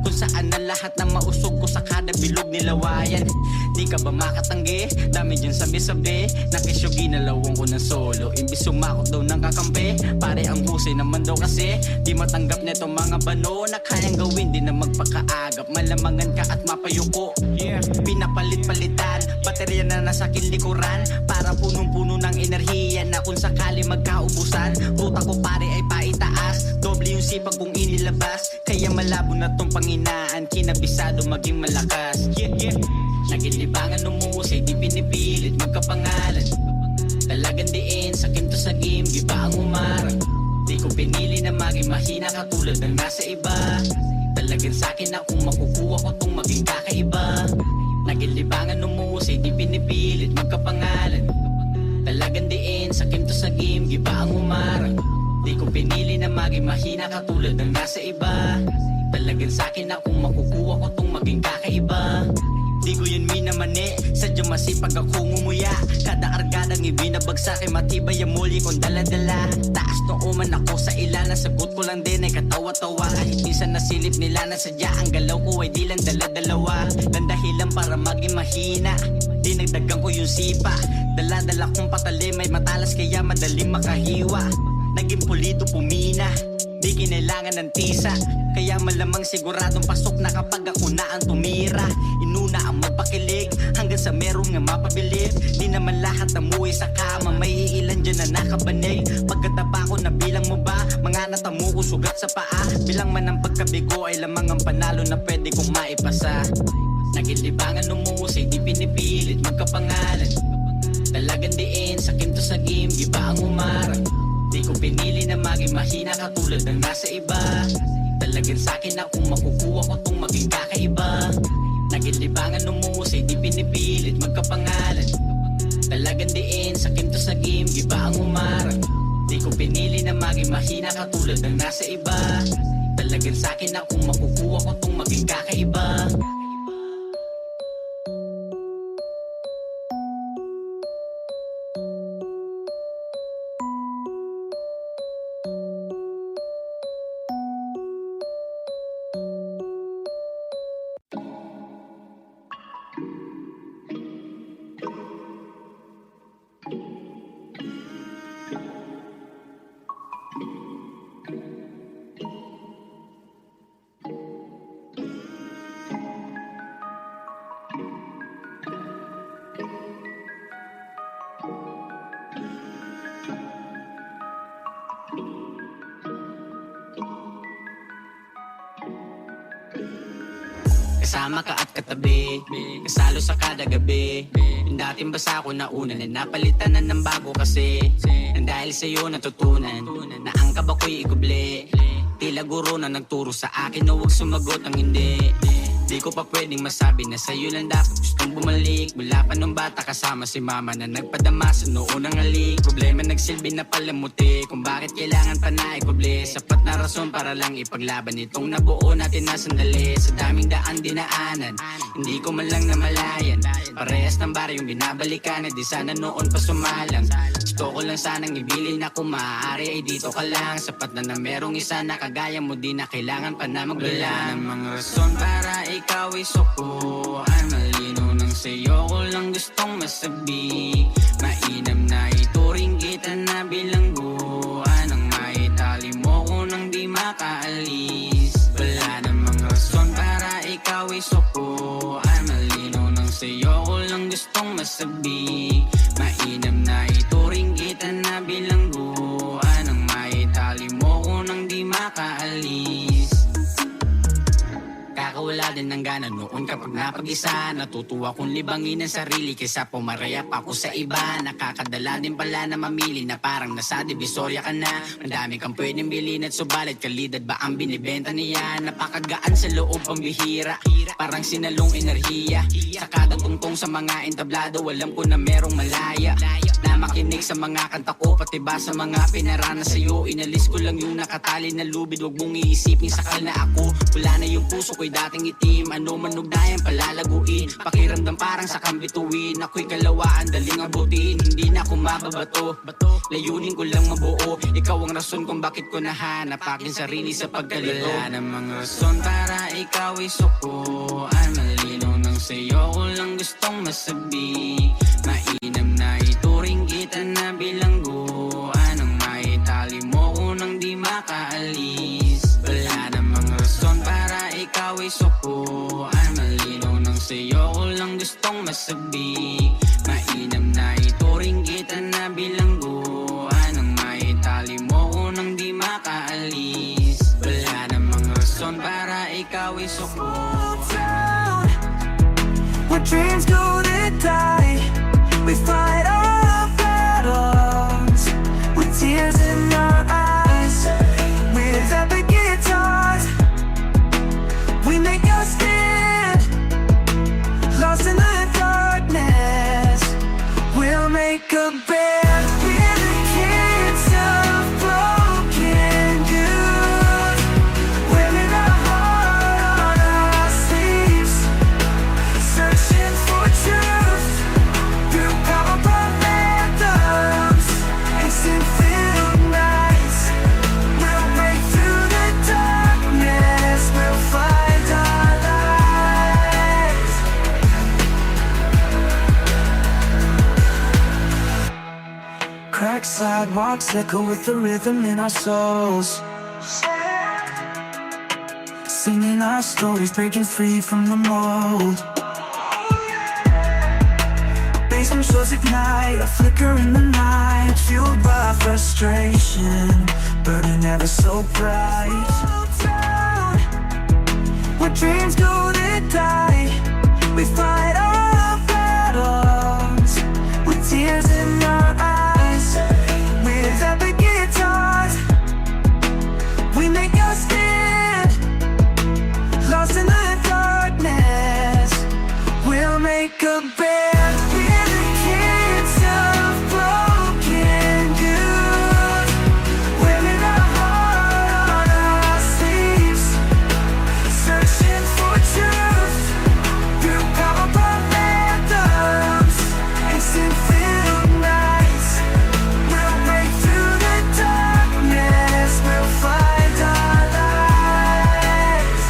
kung saan na lahat ng mausog ko sa kada bilog nilawayan. Di ka ba makatanggi? Dami dyan sabi-sabi, nakisyo ginalawang ko ng solo, imbis sumakot daw ng kakampi. Pare ang husay naman daw kasi di matanggap neto mga bano na kayang gawin, di na magpakaagap. Malamangan ka at mapayuko, yeah. Pinapalit-palitan, baterya na nasa akin likuran, para punong-puno ng enerhiya na kung sakali magkaubusan. Ruta ko pare ay paitaas, doble yung sipag kong inilabas. Kaya malabo na tong panginaan, kinabisado maging malakas, yeah, yeah. Nagilibangan lumusay, di pinipilit magkapangalan. Talagang diin, sakin to sa game, iba ang umarang. Di ko pinili na maging mahina katulad ng nasa iba. Talagang sakin na kung makukuha ko tong maging kakaiba. Nagilibangan lumusay, di pinipilit magkapangalan. Talagang diin, sakin to sa game, iba ang umarang. Di ko pinili na maging mahina katulad ng nasa iba. Talagang sa'kin akong makukuha ko tong maging kakaiba. Di ko yun minamani, sadyang masipag akong umuya. Kada argadang ibinabagsak ay matibay ang muli kong daladala. Taas nooman ako sa ilalan, sagot ko lang din ay katawa-tawa. Kahit minsan nasilip nila na sadya, ang galaw ko ay di lang dala-dalawa. Lang dahilan para maging mahina, di nagdagan ko yung sipa. Dala-dala kong patalim ay matalas kaya madaling makahiwa. Naging pulido pumina, di kinailangan ng tisa. Kaya malamang siguradong pasok na kapag ako na ang tumira. Inuna ang magpakilig hanggang sa merong nga mapabilib. Di naman lahat namuwi sa kama, may iilan dyan na nakabanig. Pagkataba ko na bilang mo ba, mga natamo ko sugat sa paa. Bilang man ang pagkabigo ay lamang ang panalo na pwede kong maipasa. Nagilibangan umusay, di pinipilit magkapangalan. Talagang diin, sakim to sa game, iba ang umarang. Di ko pinili na maging mahina katulad ng nasa iba. Talagang sa'kin akong makukuha ko tong maging kakaiba. Nagilibangan umusay, di pinipilit magkapangalan. Talagang diin, sakim to sa game, iba ang umarang. Di ko pinili na maging mahina katulad ng nasa iba. Talagang sa'kin akong makukuha ko tong maging kakaiba. Kasama ka at katabi, kasalo sa kada gabi. Yung dating basa ko na una na napalitan na ng bago kasi. Nang dahil sa'yo natutunan na ang kaba ko'y ikuble. Tila guro na nagturo sa akin na huwag sumagot ang hindi. Di ko pa pwedeng masabi na sa'yo lang dapat gustong bumalik. Mula pa nung bata kasama si mama na nagpadama sa noon ng halik. Problema nagsilbi na palamuti kung bakit kailangan pa na ikuble. Sapat na rason para lang ipaglaban itong nabuo natin na sandali. Sa daming daan dinaanan, hindi ko man lang namalayan. Parehas ng baryong binabalikan na di sana noon pa sumalang. Gusto ko lang sanang ibilin na kung maaari ay dito ka lang. Sapat na merong isa na kagaya mo, di na kailangan pa na maglala. Ng mga rason para ikaw ay sukuan. Malino nang sa'yo ko lang gustong masabi. Mainam na ituring kita na bilangguan. Ang maitali mo ko nang di makaalis. Wala namang rason para ikaw ay sukuan. Malino nang sa'yo ko lang gustong masabi. Mainam na ituring kita na bilangguan. Ang maitali mo ko nang di makaalis. Kakawala din ng gana noon kapag napag-isa. Natutuwa kong libangin ang sarili kaysa pumaraya pa ako sa iba. Nakakadala din pala na mamili na parang nasa divisorya ka na. Madami kang pwedeng bilhin at subalit kalidad ba ang binibenta niya. Napakagaan sa loob ang bihira, parang sinalong enerhiya. Sa kada tungtong sa mga entablado, alam ko na merong malaya na makinig sa mga kanta ko, pati ba sa mga pinarana sa'yo. Inalis ko lang yung nakatali na lubid, wag mong iisipin sakal na ako. Wala na yung puso ko'y dating itim, ano man ugnayan palalaguin. Pakiramdam parang sa kambituin, ako'y kalawaan daling abutin. Hindi na ako mababato, layunin ko lang mabuo. Ikaw ang rason kung bakit ko nahanap aking sarili sa pagkalito. Wala namang rason para ikaw ay sukuan. Malino nang sa'yo ko lang gustong masabi. Mainam na ituring kita na bilangguan. Ang maitali mo ko nang di makaalis. Wala namang rason para ikaw ay sukuan. Malino nang sa'yo ko lang gustong masabi. Mainam na ituring kita na bilangguan. Ang maitali mo ko nang di makaalis. Wala namang rason para ikaw ay sukuan. Where dreams go to die, we fight our battles with tears in our eyes, with epic guitars. We make a stand, lost in the darkness. We'll make a band. We're the kids of broken youth, wearing our hearts Cracked sidewalks echo with the rhythm in our souls. Singing our stories, breaking free from the mold. Basement shows ignite, a flicker in the night, fueled by frustration, burning ever so bright. Where dreams go to die, we fight our battles with tears in our eyes, with epic guitars. We make a stand, lost in the darkness. We'll make a band. We're the kids of broken youth, wearing our heart on our sleeves, searching for truth through power-pop anthems and symphonic nights. We'll break through the darkness, we'll find our lives.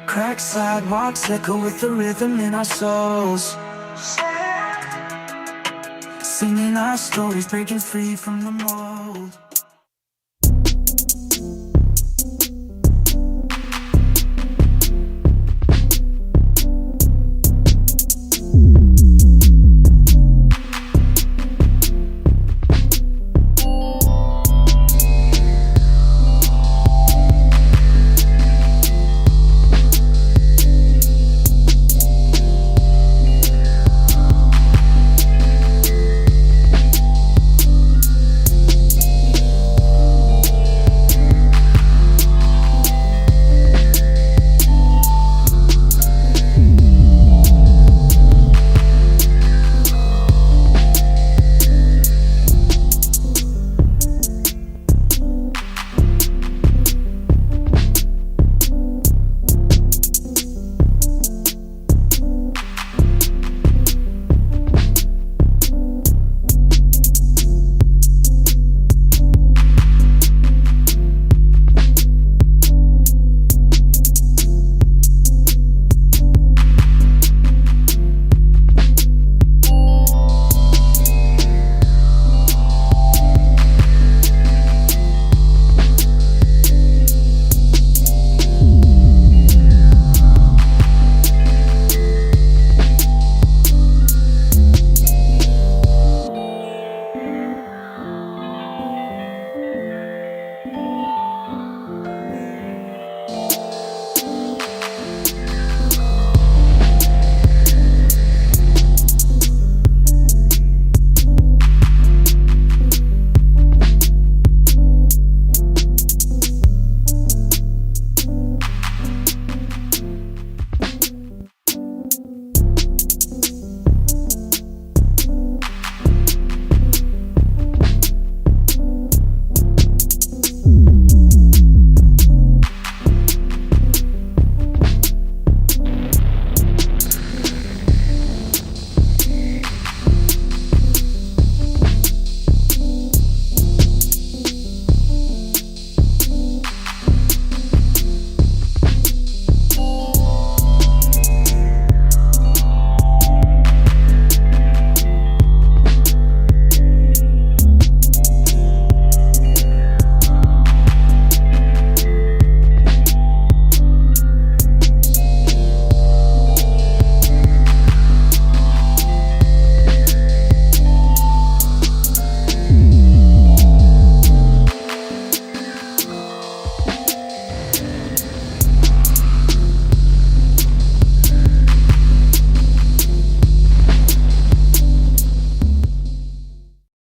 Cracked sidewalks echo with the rhythm in our souls. Singing our stories, breaking free from the mold.